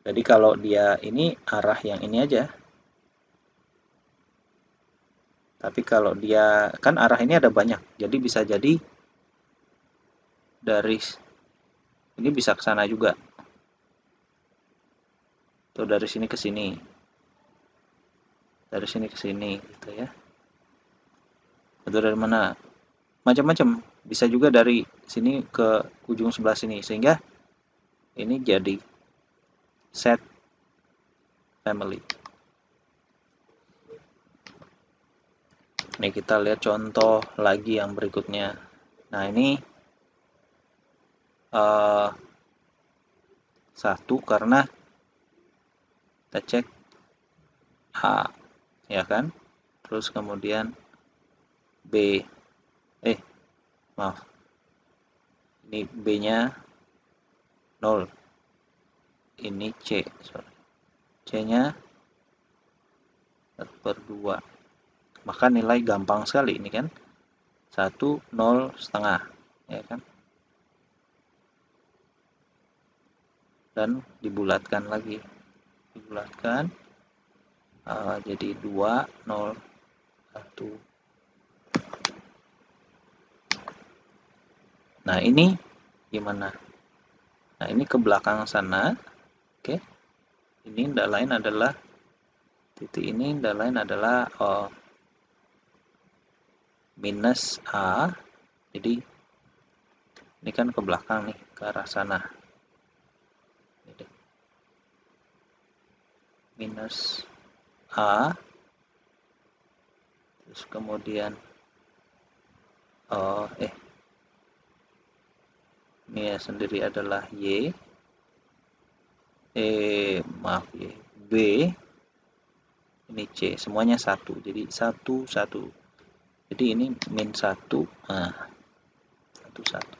Jadi kalau dia ini arah yang ini aja. Tapi kalau dia kan arah ini ada banyak, jadi bisa jadi dari ini bisa ke sana juga. Atau dari sini ke sini. Dari sini ke sini gitu ya. Atau dari mana? Macam-macam. Bisa juga dari sini ke ujung sebelah sini, sehingga ini jadi set family. Nih kita lihat contoh lagi yang berikutnya. Nah, ini 1 karena kita cek A, ya kan? Terus kemudian B, maaf, ini B-nya 0, ini C, C-nya 1/2, maka nilai gampang sekali ini kan, 1, 0, setengah, ya kan? Dan dibulatkan lagi, dibulatkan, jadi 2, 0, 1. Nah, ini gimana? Nah, ini ke belakang sana. Oke. Ini tidak lain adalah titik ini tidak lain adalah minus A. Jadi ini kan ke belakang nih, ke arah sana. Jadi, minus A. Terus kemudian ini ya sendiri adalah Y. Maaf Y. B. Ini C. Semuanya 1. Jadi 1, 1. Jadi ini min 1. Nah, 1, 1.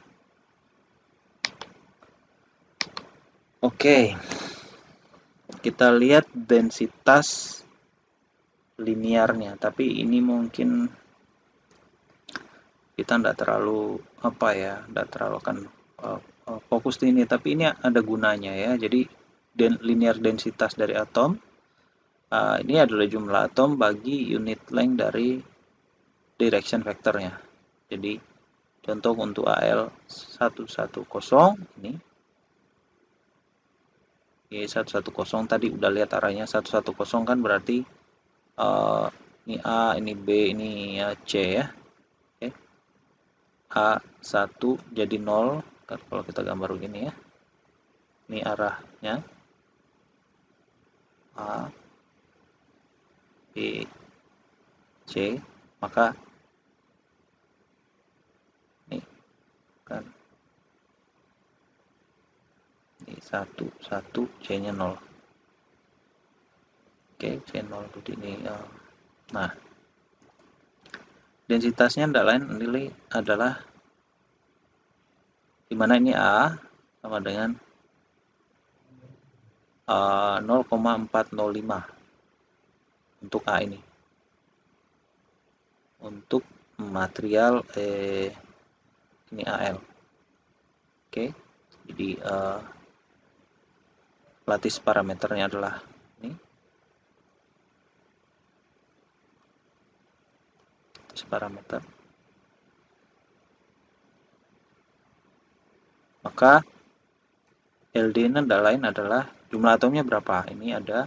Oke. Kita lihat densitas linearnya. Tapi ini mungkin kita tidak terlalu tidak terlalu akan fokus di ini, tapi ini ada gunanya ya. Jadi linear densitas dari atom ini adalah jumlah atom bagi unit length dari direction vektornya. Jadi contoh untuk Al 110 ini 110 tadi udah lihat arahnya 110 kan berarti ini A, ini B, ini C ya. Oke. A1 jadi 0 kalau kita gambar begini ya. Ini arahnya A, B, C, maka ini kan ini 1, 1, C-nya 0. Oke, C0 itu ini. Nah, densitasnya tidak lain nilai adalah dimana ini A sama dengan 0,405 untuk A ini. Untuk material ini Al. Oke. Jadi lattice parameternya adalah ini. Lattice parameter. Maka LD-nya lain adalah jumlah atomnya berapa? Ini ada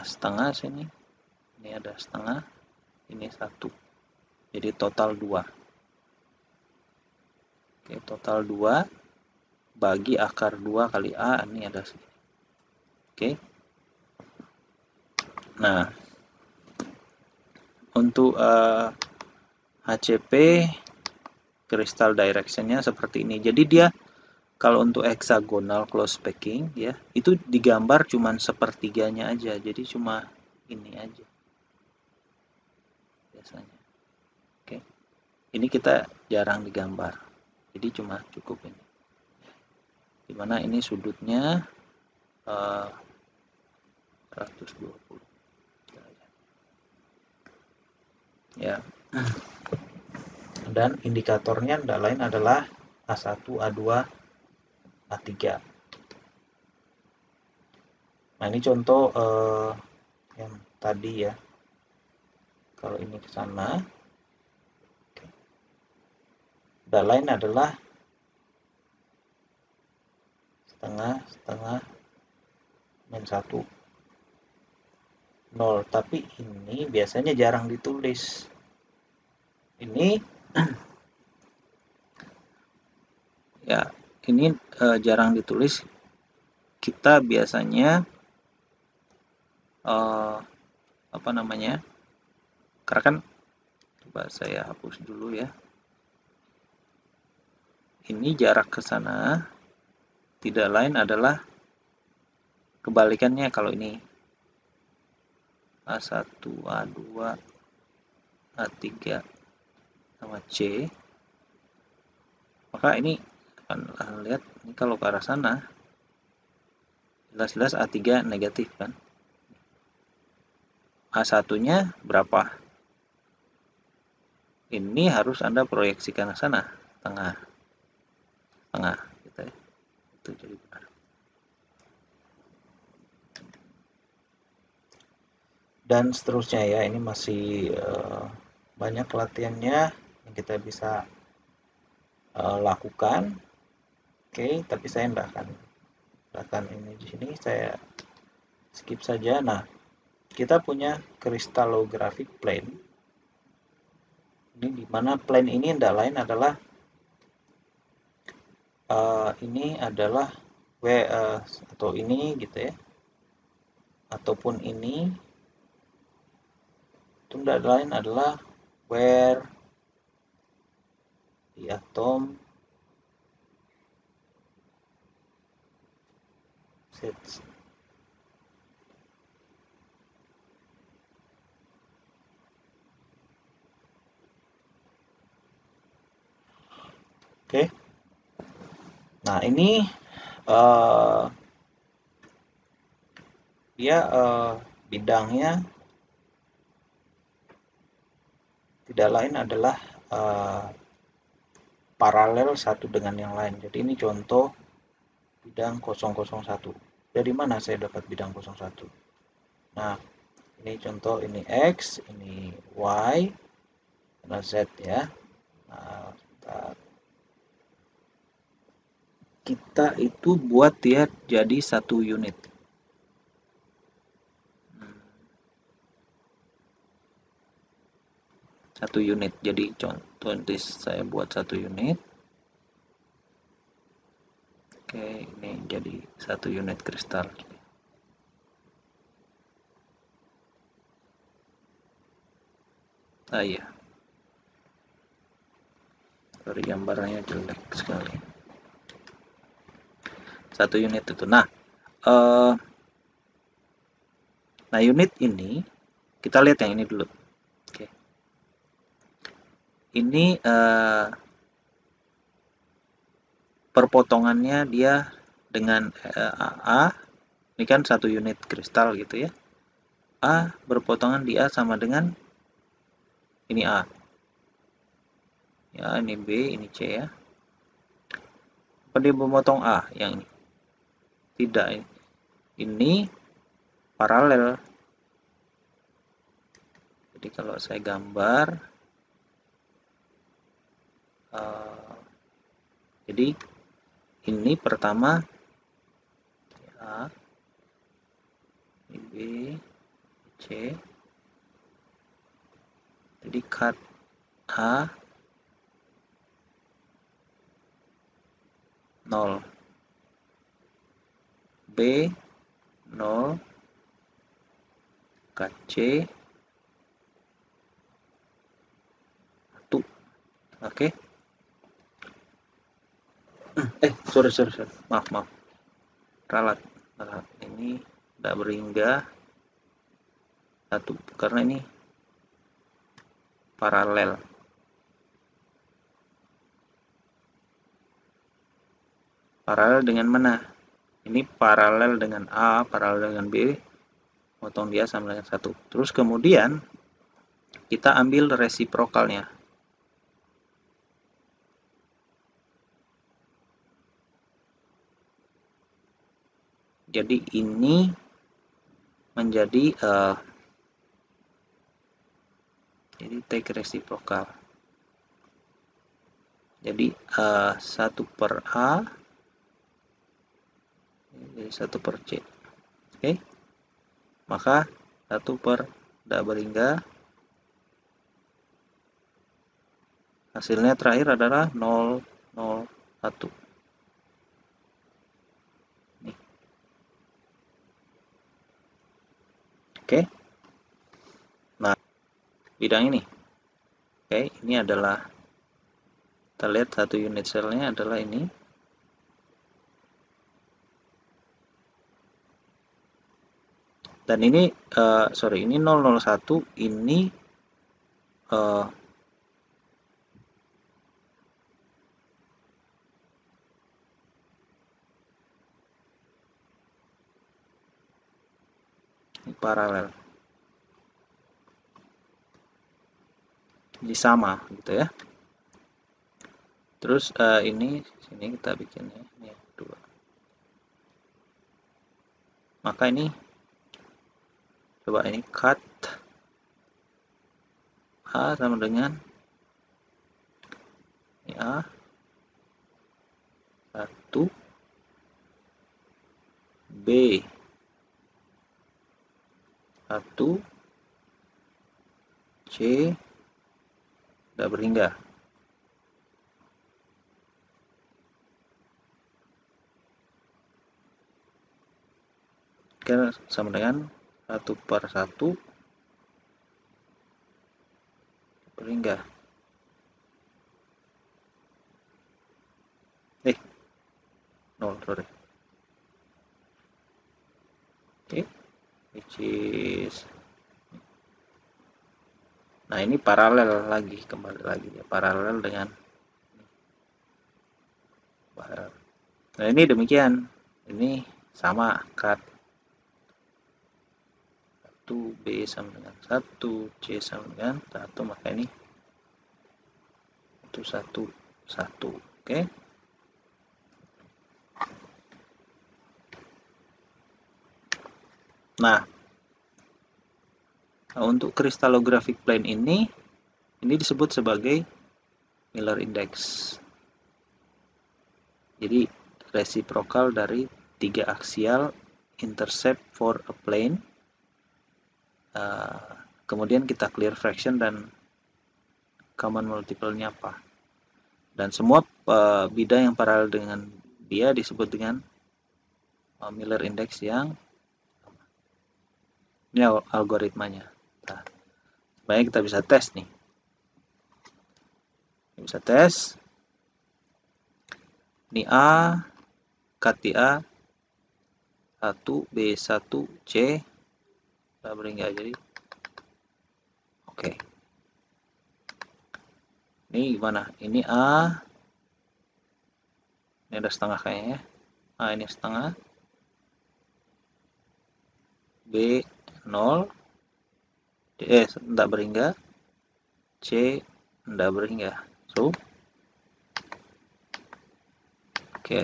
setengah sini. Ini ada setengah. Ini 1. Jadi total 2. Oke, total 2 bagi akar 2 kali A ini ada segini. Oke. Nah, untuk HCP crystal directionnya seperti ini. Jadi dia kalau untuk hexagonal close packing ya, itu digambar cuman sepertiganya aja. Jadi cuma ini aja. Biasanya. Oke. Ini kita jarang digambar. Jadi cuma cukup ini. Dimana ini sudutnya 120. Ya. Dan indikatornya tidak lain adalah A1, A2, A3. Nah, ini contoh yang tadi ya. Kalau ini ke sana, tidak lain adalah setengah min 1 0. Tapi ini biasanya jarang ditulis. Ini ya, ini jarang ditulis. Kita biasanya karena kan coba saya hapus dulu ya. Ini jarak ke sana tidak lain adalah kebalikannya. Kalau ini A1, A2, A3 sama C, maka ini akan lihat ini kalau ke arah sana jelas-jelas A3 negatif kan. A1-nya berapa? Ini harus Anda proyeksikan ke sana, tengah gitu ya. Itu jadi benar. Dan seterusnya ya, ini masih banyak latihannya yang kita bisa lakukan. Oke, tapi saya tidak akan ini di sini, saya skip saja. Nah, kita punya crystallographic plane. Ini di mana plane ini tidak lain adalah ini adalah atau ini gitu ya, ataupun ini itu tidak lain adalah where the atom sits. Oke. Nah, ini dia bidangnya tidak lain adalah paralel satu dengan yang lain. Jadi ini contoh bidang 001. Dari mana saya dapat bidang 01? Nah, ini contoh, ini X, ini Y, dan Z ya. Nah, kita itu buat dia jadi satu unit. Satu unit. Jadi contoh saya buat satu unit. Oke, ini jadi satu unit kristal. Ah iya. Sorry, gambarnya jelek sekali. Satu unit itu. Nah, unit ini kita lihat yang ini dulu. Oke. Ini perpotongannya dia dengan A. Ini kan satu unit kristal gitu ya. A berpotongan di A sama dengan ini A. Ya, ini B, ini C ya. Apa dia memotong A yang ini? Tidak, ini paralel. Jadi kalau saya gambar, jadi ini pertama A, ini B, C. Jadi cut A 0, B 0, cut C 1. Oke. Sorry. Maaf. Ralat. Ini tidak berhingga 1 karena ini paralel. Paralel dengan mana? Ini paralel dengan A, paralel dengan B, potong dia sama dengan 1. Terus kemudian kita ambil resiprokalnya. Jadi ini menjadi jadi take resiprokal. Jadi 1 per A jadi 1 per C. Oke. Maka 1 per tidak berhingga. Hasilnya terakhir adalah 0, 0, 1. Nih. Oke. Nah, bidang ini. Oke, ini adalah kita lihat satu unit selnya adalah ini. Dan ini sorry, ini 001, ini uh, paralel, jadi sama gitu ya. Terus ini sini kita bikinnya ini 2. Maka ini coba ini cut A sama dengan ini A 1, B 1, C tidak berhingga. Oke, sama dengan 1/1 berhingga. No, sorry. Okay, which is, nah ini paralel lagi, kembali lagi ya, paralel dengan paralel. Nah ini demikian, ini sama cut 1, B sama dengan 1, C sama dengan 1, maka ini itu 1, 1. Oke. Nah, untuk crystallographic plane ini disebut sebagai Miller Index. Jadi reciprocal dari 3 axial intercept for a plane. Kemudian kita clear fraction dan common multiple-nya apa. Dan semua bidang yang paralel dengan dia disebut dengan Miller Index yang ini algoritmanya. Nah, sebenarnya kita bisa tes nih. Bisa tes. Ini A, cut di A, 1, B, 1, C, kita berhingga jadi. Oke. Ini gimana? Ini A, ini ada setengah kayaknya. A ini setengah. B 0, tidak berhingga. C tidak berhingga. So, oke.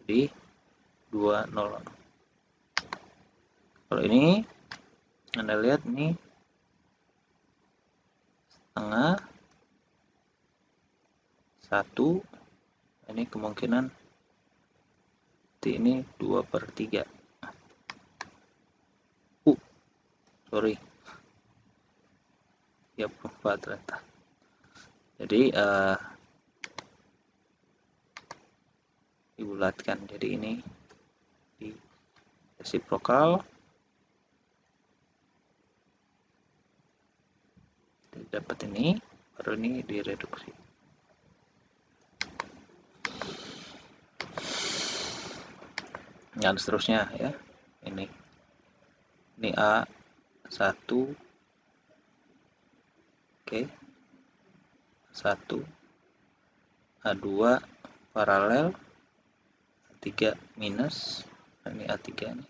Jadi 2, 0. Kalau ini Anda lihat ini setengah 1, ini kemungkinan ini 2/3. Sorry, 34 ternyata. Jadi dibulatkan, jadi ini di reciprocal, dapat ini, baru ini direduksi. Dan seterusnya ya. Ini A 1, oke, 1, A2 paralel, A3 minus, ini A3 nih.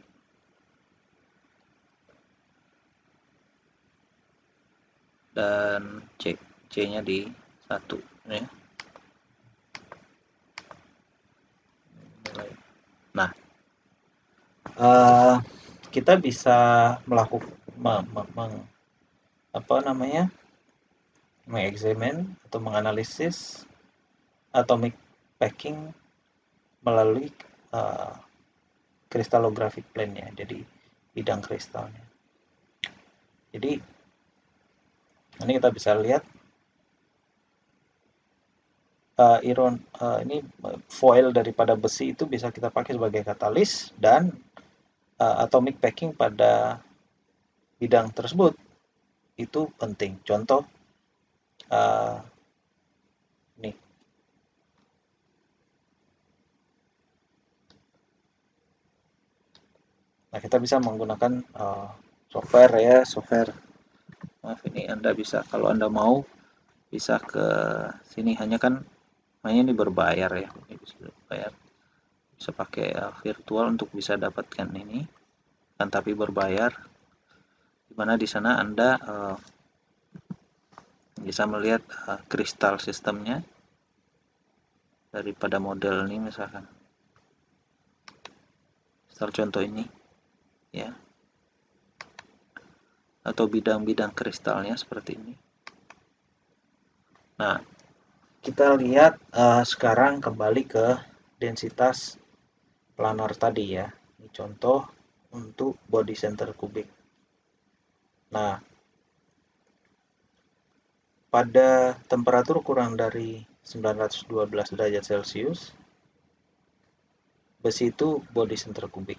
Dan C-nya di 1 ya. Nah, kita bisa melakukan mengexamine atau menganalisis atomic packing melalui crystallographic plane-nya, jadi bidang kristalnya. Jadi ini kita bisa lihat ini foil daripada besi itu bisa kita pakai sebagai katalis, dan atomic packing pada bidang tersebut itu penting. Contoh nih, Nah, kita bisa menggunakan software ya, software. Maaf, ini Anda bisa, kalau Anda mau bisa ke sini, hanya kan hanya ini berbayar ya, ini bisa berbayar, bisa pakai virtual untuk bisa dapatkan ini kan, tapi berbayar, dimana di sana Anda bisa melihat kristal sistemnya daripada model ini, misalkan misal contoh ini ya, atau bidang-bidang kristalnya seperti ini. Nah, kita lihat sekarang kembali ke densitas planar tadi ya. Ini contoh untuk body center kubik. Nah, pada temperatur kurang dari 912 derajat Celcius, besi itu body center kubik.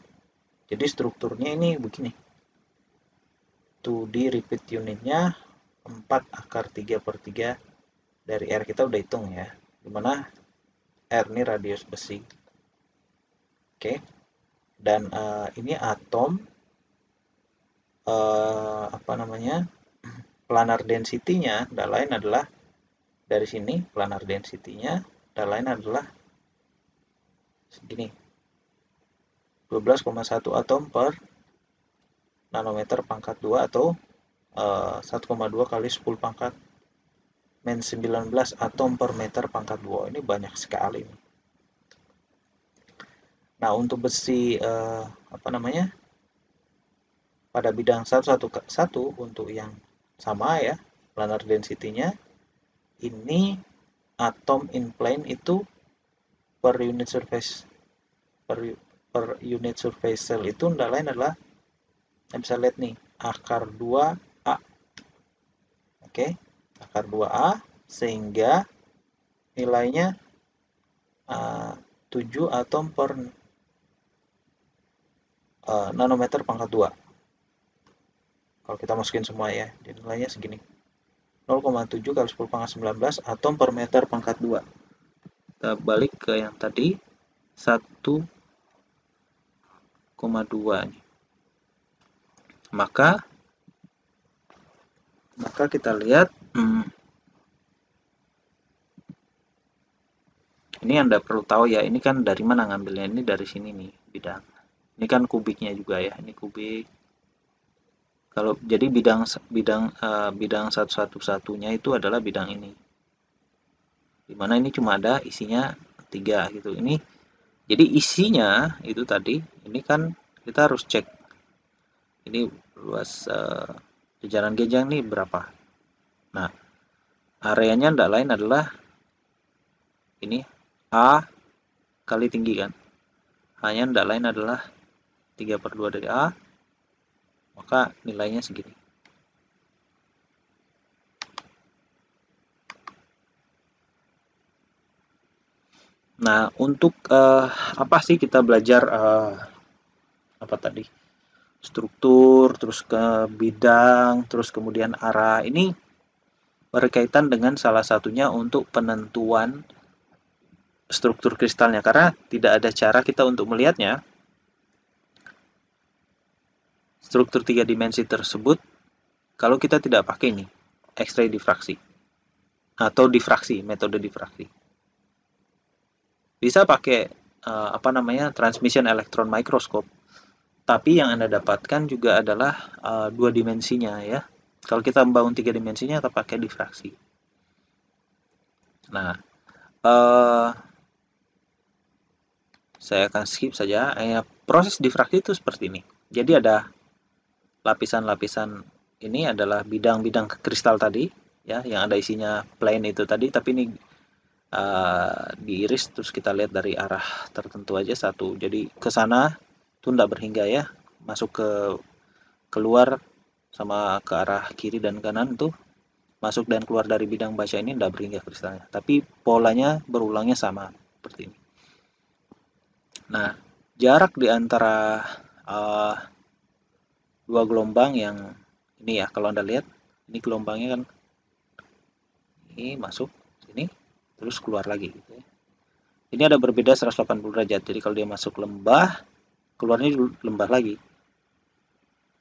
Jadi strukturnya ini begini. 2D repeat unitnya 4 akar 3 per 3 dari R, kita udah hitung ya. Dimana R ini radius besi. Oke. Dan ini atom apa namanya? Planar density-nya dan lain adalah dari sini, planar density-nya dan lain adalah segini. 12,1 atom per nanometer pangkat 2 atau 1,2 kali 10 pangkat min 19 atom per meter pangkat 2. Ini banyak sekali. Nah, untuk besi apa namanya? Pada bidang 111 untuk yang sama ya, planar density-nya ini atom in plane itu per unit surface per unit surface cell itu tidak lain adalah, kita bisa lihat nih, akar 2A. Oke, akar 2A, sehingga nilainya 7 atom per nanometer pangkat 2. Kalau kita masukin semua ya, jadi nilainya segini. 0,7 kali 10 pangkat 19 atom per meter pangkat 2. Kita balik ke yang tadi, 1,2 nih. Maka kita lihat ini Anda perlu tahu ya, ini kan dari mana ngambilnya, ini dari sini nih bidang. Ini kan kubiknya juga ya, ini kubik. Kalau jadi bidang satu-satunya itu adalah bidang ini. Dimana ini cuma ada isinya 3 gitu. Ini jadi isinya itu tadi, ini kan kita harus cek ini luas jajaran genjang nih berapa. Nah, areanya tidak lain adalah ini A kali tinggi kan. Hanya tidak lain adalah 3/2 dari A, maka nilainya segini. Nah, untuk apa sih kita belajar apa tadi? Struktur, terus ke bidang, terus kemudian arah. Ini berkaitan dengan salah satunya untuk penentuan struktur kristalnya, karena tidak ada cara kita untuk melihatnya struktur 3 dimensi tersebut kalau kita tidak pakai ini X-ray difraksi atau difraksi, metode difraksi. Bisa pakai apa namanya, transmission electron microscope, tapi yang Anda dapatkan juga adalah 2 dimensinya ya. Kalau kita membangun 3 dimensinya, kita pakai difraksi. Nah, saya akan skip saja. Proses difraksi itu seperti ini. Jadi ada lapisan-lapisan, ini adalah bidang-bidang kristal tadi ya, yang ada isinya plane itu tadi, tapi ini diiris, terus kita lihat dari arah tertentu aja satu. Jadi ke sana itu tidak berhingga ya, masuk ke keluar sama ke arah kiri dan kanan tuh masuk dan keluar dari bidang baca ini tidak berhingga kristalnya, tapi polanya berulangnya sama seperti ini. Nah, jarak di antara dua gelombang yang ini ya, kalau Anda lihat ini gelombangnya kan ini masuk sini terus keluar lagi gitu ya. Ini ada berbeda 180 derajat. Jadi kalau dia masuk lembah, keluarnya lembah lagi.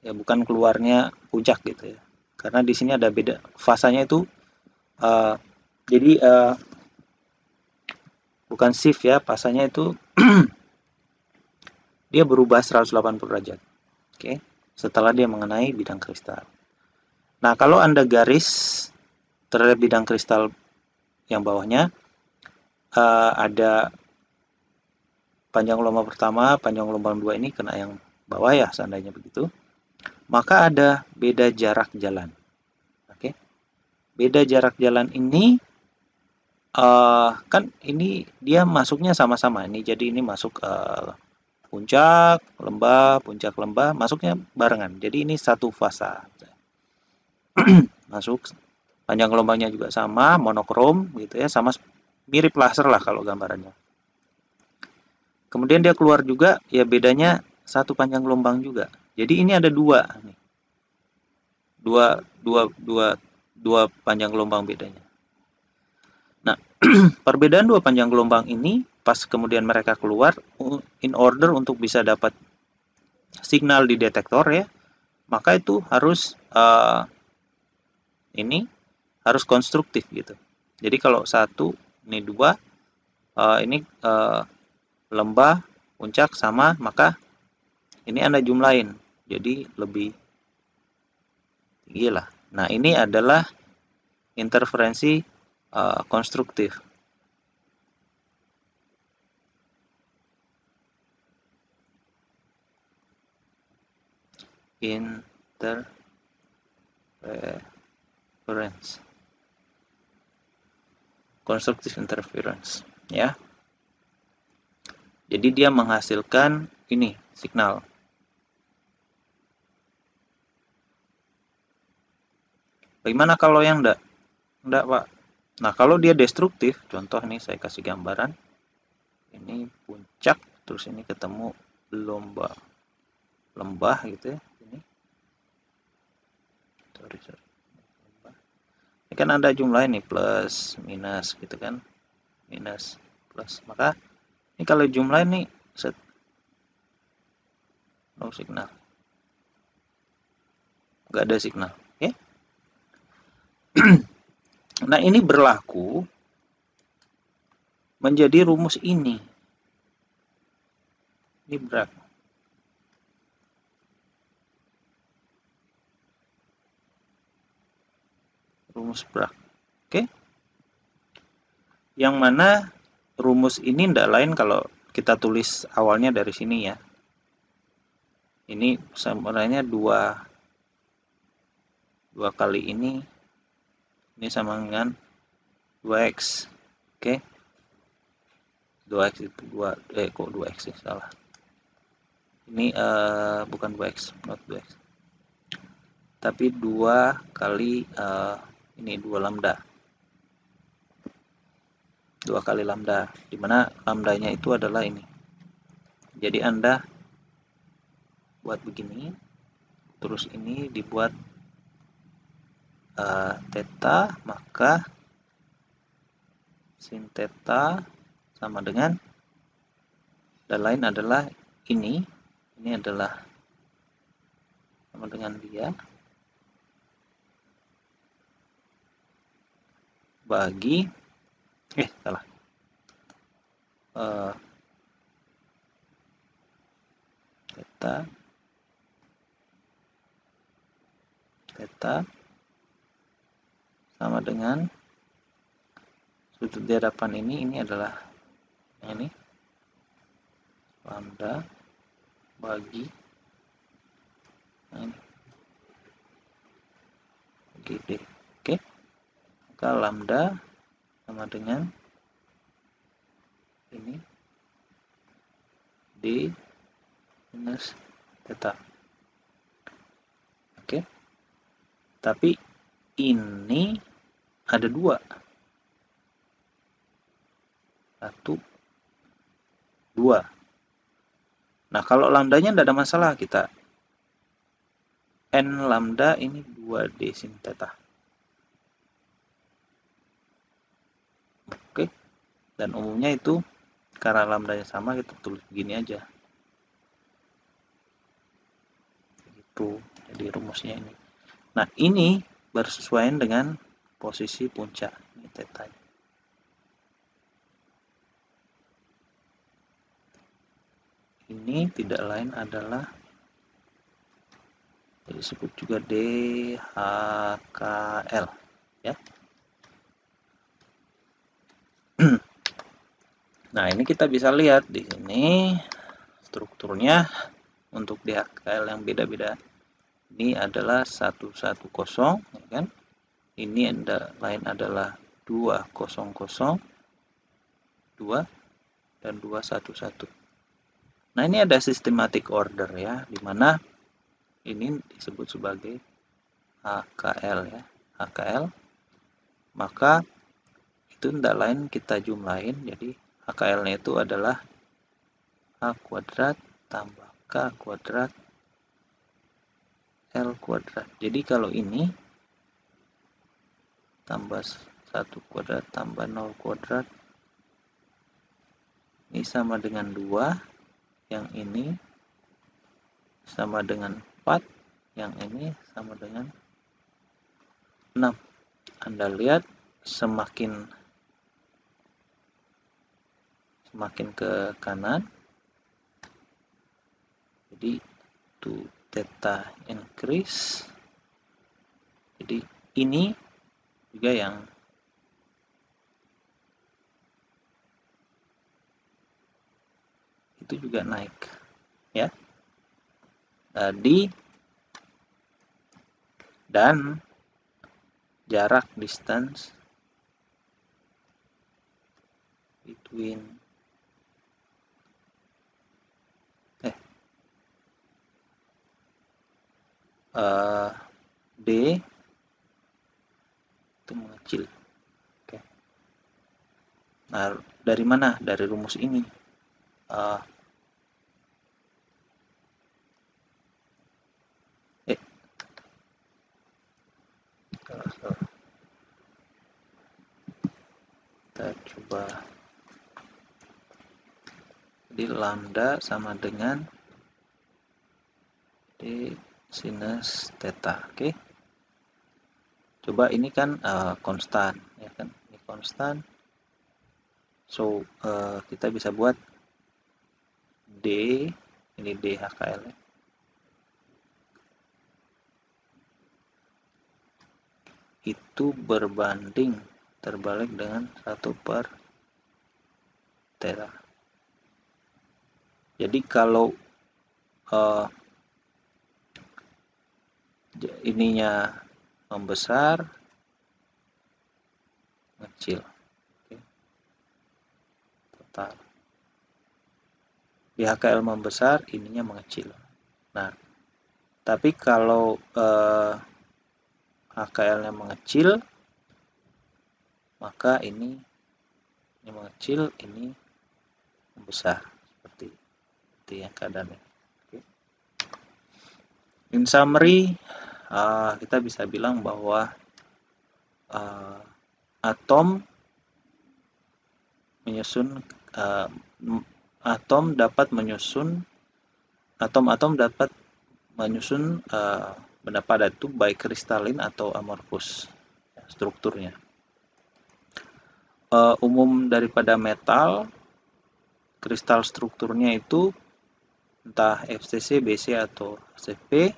ya, bukan keluarnya puncak gitu ya. Karena di sini ada beda fasanya itu, uh, jadi bukan shift ya, fasanya itu dia berubah 180 derajat. Oke, setelah dia mengenai bidang kristal. Nah, kalau Anda garis terhadap bidang kristal yang bawahnya, ada panjang gelombang pertama, panjang gelombang dua ini kena yang bawah ya, seandainya begitu. Maka ada beda jarak jalan. Oke, beda jarak jalan ini kan ini dia masuknya sama-sama. Ini jadi ini masuk puncak lembah, masuknya barengan. Jadi ini satu fasa. Masuk panjang gelombangnya juga sama, monokrom gitu ya, sama mirip laser lah kalau gambarannya. Kemudian dia keluar juga, ya bedanya satu panjang gelombang juga. Jadi ini ada dua nih. Dua, dua, dua, dua panjang gelombang bedanya. Nah, perbedaan dua panjang gelombang ini pas kemudian mereka keluar in order untuk bisa dapat signal di detektor ya, maka itu harus ini harus konstruktif gitu. Jadi kalau satu, ini dua, ini lembah, puncak sama, maka ini Anda jumlahin. Jadi lebih tinggi lah. Nah, ini adalah interferensi konstruktif. Interference. Constructive interference, ya. Jadi dia menghasilkan ini signal. Bagaimana kalau yang enggak? Enggak, Pak. Nah, kalau dia destruktif, contoh nih saya kasih gambaran. Ini puncak, terus ini ketemu lembah gitu ya. Ini. Sorry. Ini kan ada jumlah ini plus, minus gitu kan. Minus, plus. Maka ini kalau jumlah ini set no signal. Enggak ada signal, ya. Nah, ini berlaku menjadi rumus ini. Ini berlaku. Rumus Bragg. Oke. Yang mana rumus ini tidak lain kalau kita tulis awalnya dari sini ya. Ini sebenarnya dua kali ini sama dengan 2x. Oke. 2x itu 2 kok 2x sih, salah. Ini bukan 2x, not 2x. Tapi 2 kali ini 2 lambda. 2 kali lambda, di mana lambdanya itu adalah ini. Jadi Anda buat begini, terus ini dibuat theta, maka sin theta sama dengan, dan lain adalah ini adalah sama dengan dia bagi salah theta sama dengan sudut di hadapan ini adalah yang ini lambda bagi ini bagi D. Oke, maka lambda sama dengan ini D minus theta. Oke, tapi ini ada dua, satu, dua. Nah, kalau lambdanya tidak ada masalah, kita n lambda ini 2D sin theta. Oke, dan umumnya itu karena lambdanya sama, kita tulis begini aja. Jadi rumusnya ini. Nah, ini bersesuaian dengan posisi puncak. Ini theta. Ini tidak lain adalah disebut juga DHKL, ya. Nah, ini kita bisa lihat di sini strukturnya untuk DHKL yang beda-beda. Ini adalah 110, ya kan? Ini lain adalah 200, 2 dan 211. Nah, ini ada systematic order ya, di mana ini disebut sebagai HKL ya. HKL, maka itu tidak lain kita jumlahin, jadi HKL-nya itu adalah H kuadrat tambah K kuadrat L kuadrat. Jadi kalau ini tambah 1 kuadrat tambah 0 kuadrat, ini sama dengan 2, yang ini sama dengan 4, yang ini sama dengan 6. Anda lihat semakin ke kanan, jadi to theta increase, jadi ini juga yang itu juga naik ya. Tadi dan jarak distance between D itu mengecil. Oke. Nah, dari mana? Dari rumus ini. Kita coba. Jadi lambda sama dengan D sinus theta. Oke. Coba ini kan konstan, ya kan? Ini konstan. So, kita bisa buat D, ini D HKL. Itu berbanding terbalik dengan 1 per theta. Jadi kalau ininya membesar, kecil. Oke. Total. Di HKL membesar, ininya mengecil. Nah, tapi kalau HKL-nya mengecil, maka ini mengecil, ini membesar. Seperti yang keadaannya. Oke. In summary, kita bisa bilang bahwa atom dapat menyusun benda padat itu baik kristalin atau amorfus strukturnya. Umum daripada metal, kristal strukturnya itu entah FCC, BC atau HCP.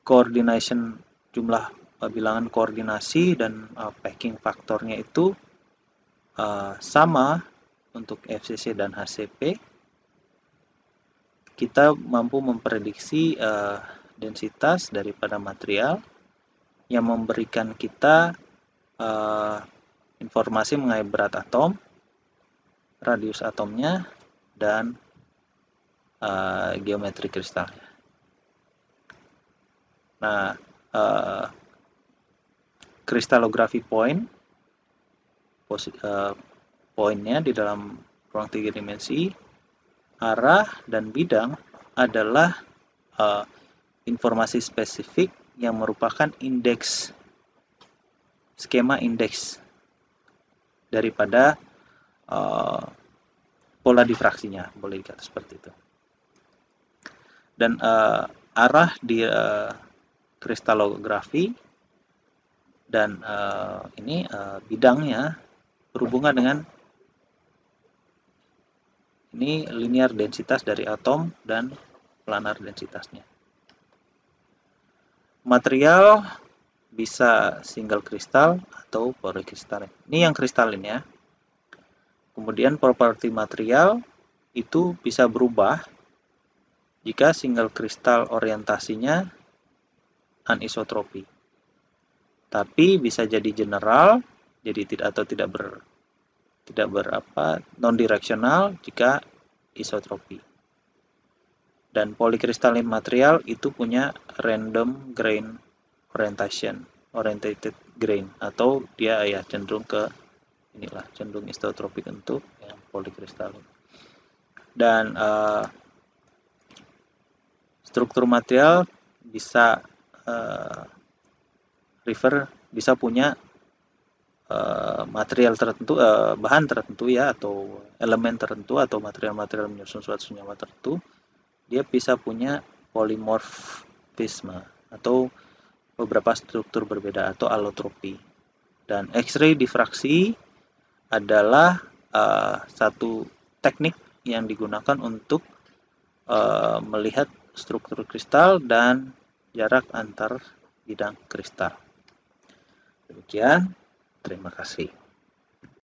Coordination, jumlah bilangan koordinasi dan packing faktornya itu sama untuk FCC dan HCP. Kita mampu memprediksi densitas daripada material yang memberikan kita informasi mengenai berat atom, radius atomnya, dan geometri kristalnya. Nah, kristalografi poinnya di dalam ruang 3 dimensi, arah dan bidang adalah informasi spesifik yang merupakan skema indeks daripada pola difraksinya, boleh dikata seperti itu. Dan arah di kristalografi dan ini bidangnya berhubungan dengan ini linear densitas dari atom dan planar densitasnya. Material bisa single kristal atau polikristalin. Ini yang kristalin ya. Kemudian properti material itu bisa berubah jika single kristal orientasinya anisotropi. Tapi bisa jadi general, jadi tidak non direksional jika isotropi. Dan polikristalin material itu punya random grain orientated grain, atau dia ya cenderung ke cenderung isotropik untuk yang polikristalin. Dan struktur material bisa bisa punya material tertentu, bahan tertentu ya, atau elemen tertentu, atau material-material menyusun suatu senyawa tertentu, dia bisa punya polimorfisme atau beberapa struktur berbeda atau allotropi. Dan X-ray diffraksi adalah satu teknik yang digunakan untuk melihat struktur kristal dan jarak antar bidang kristal. Demikian, terima kasih.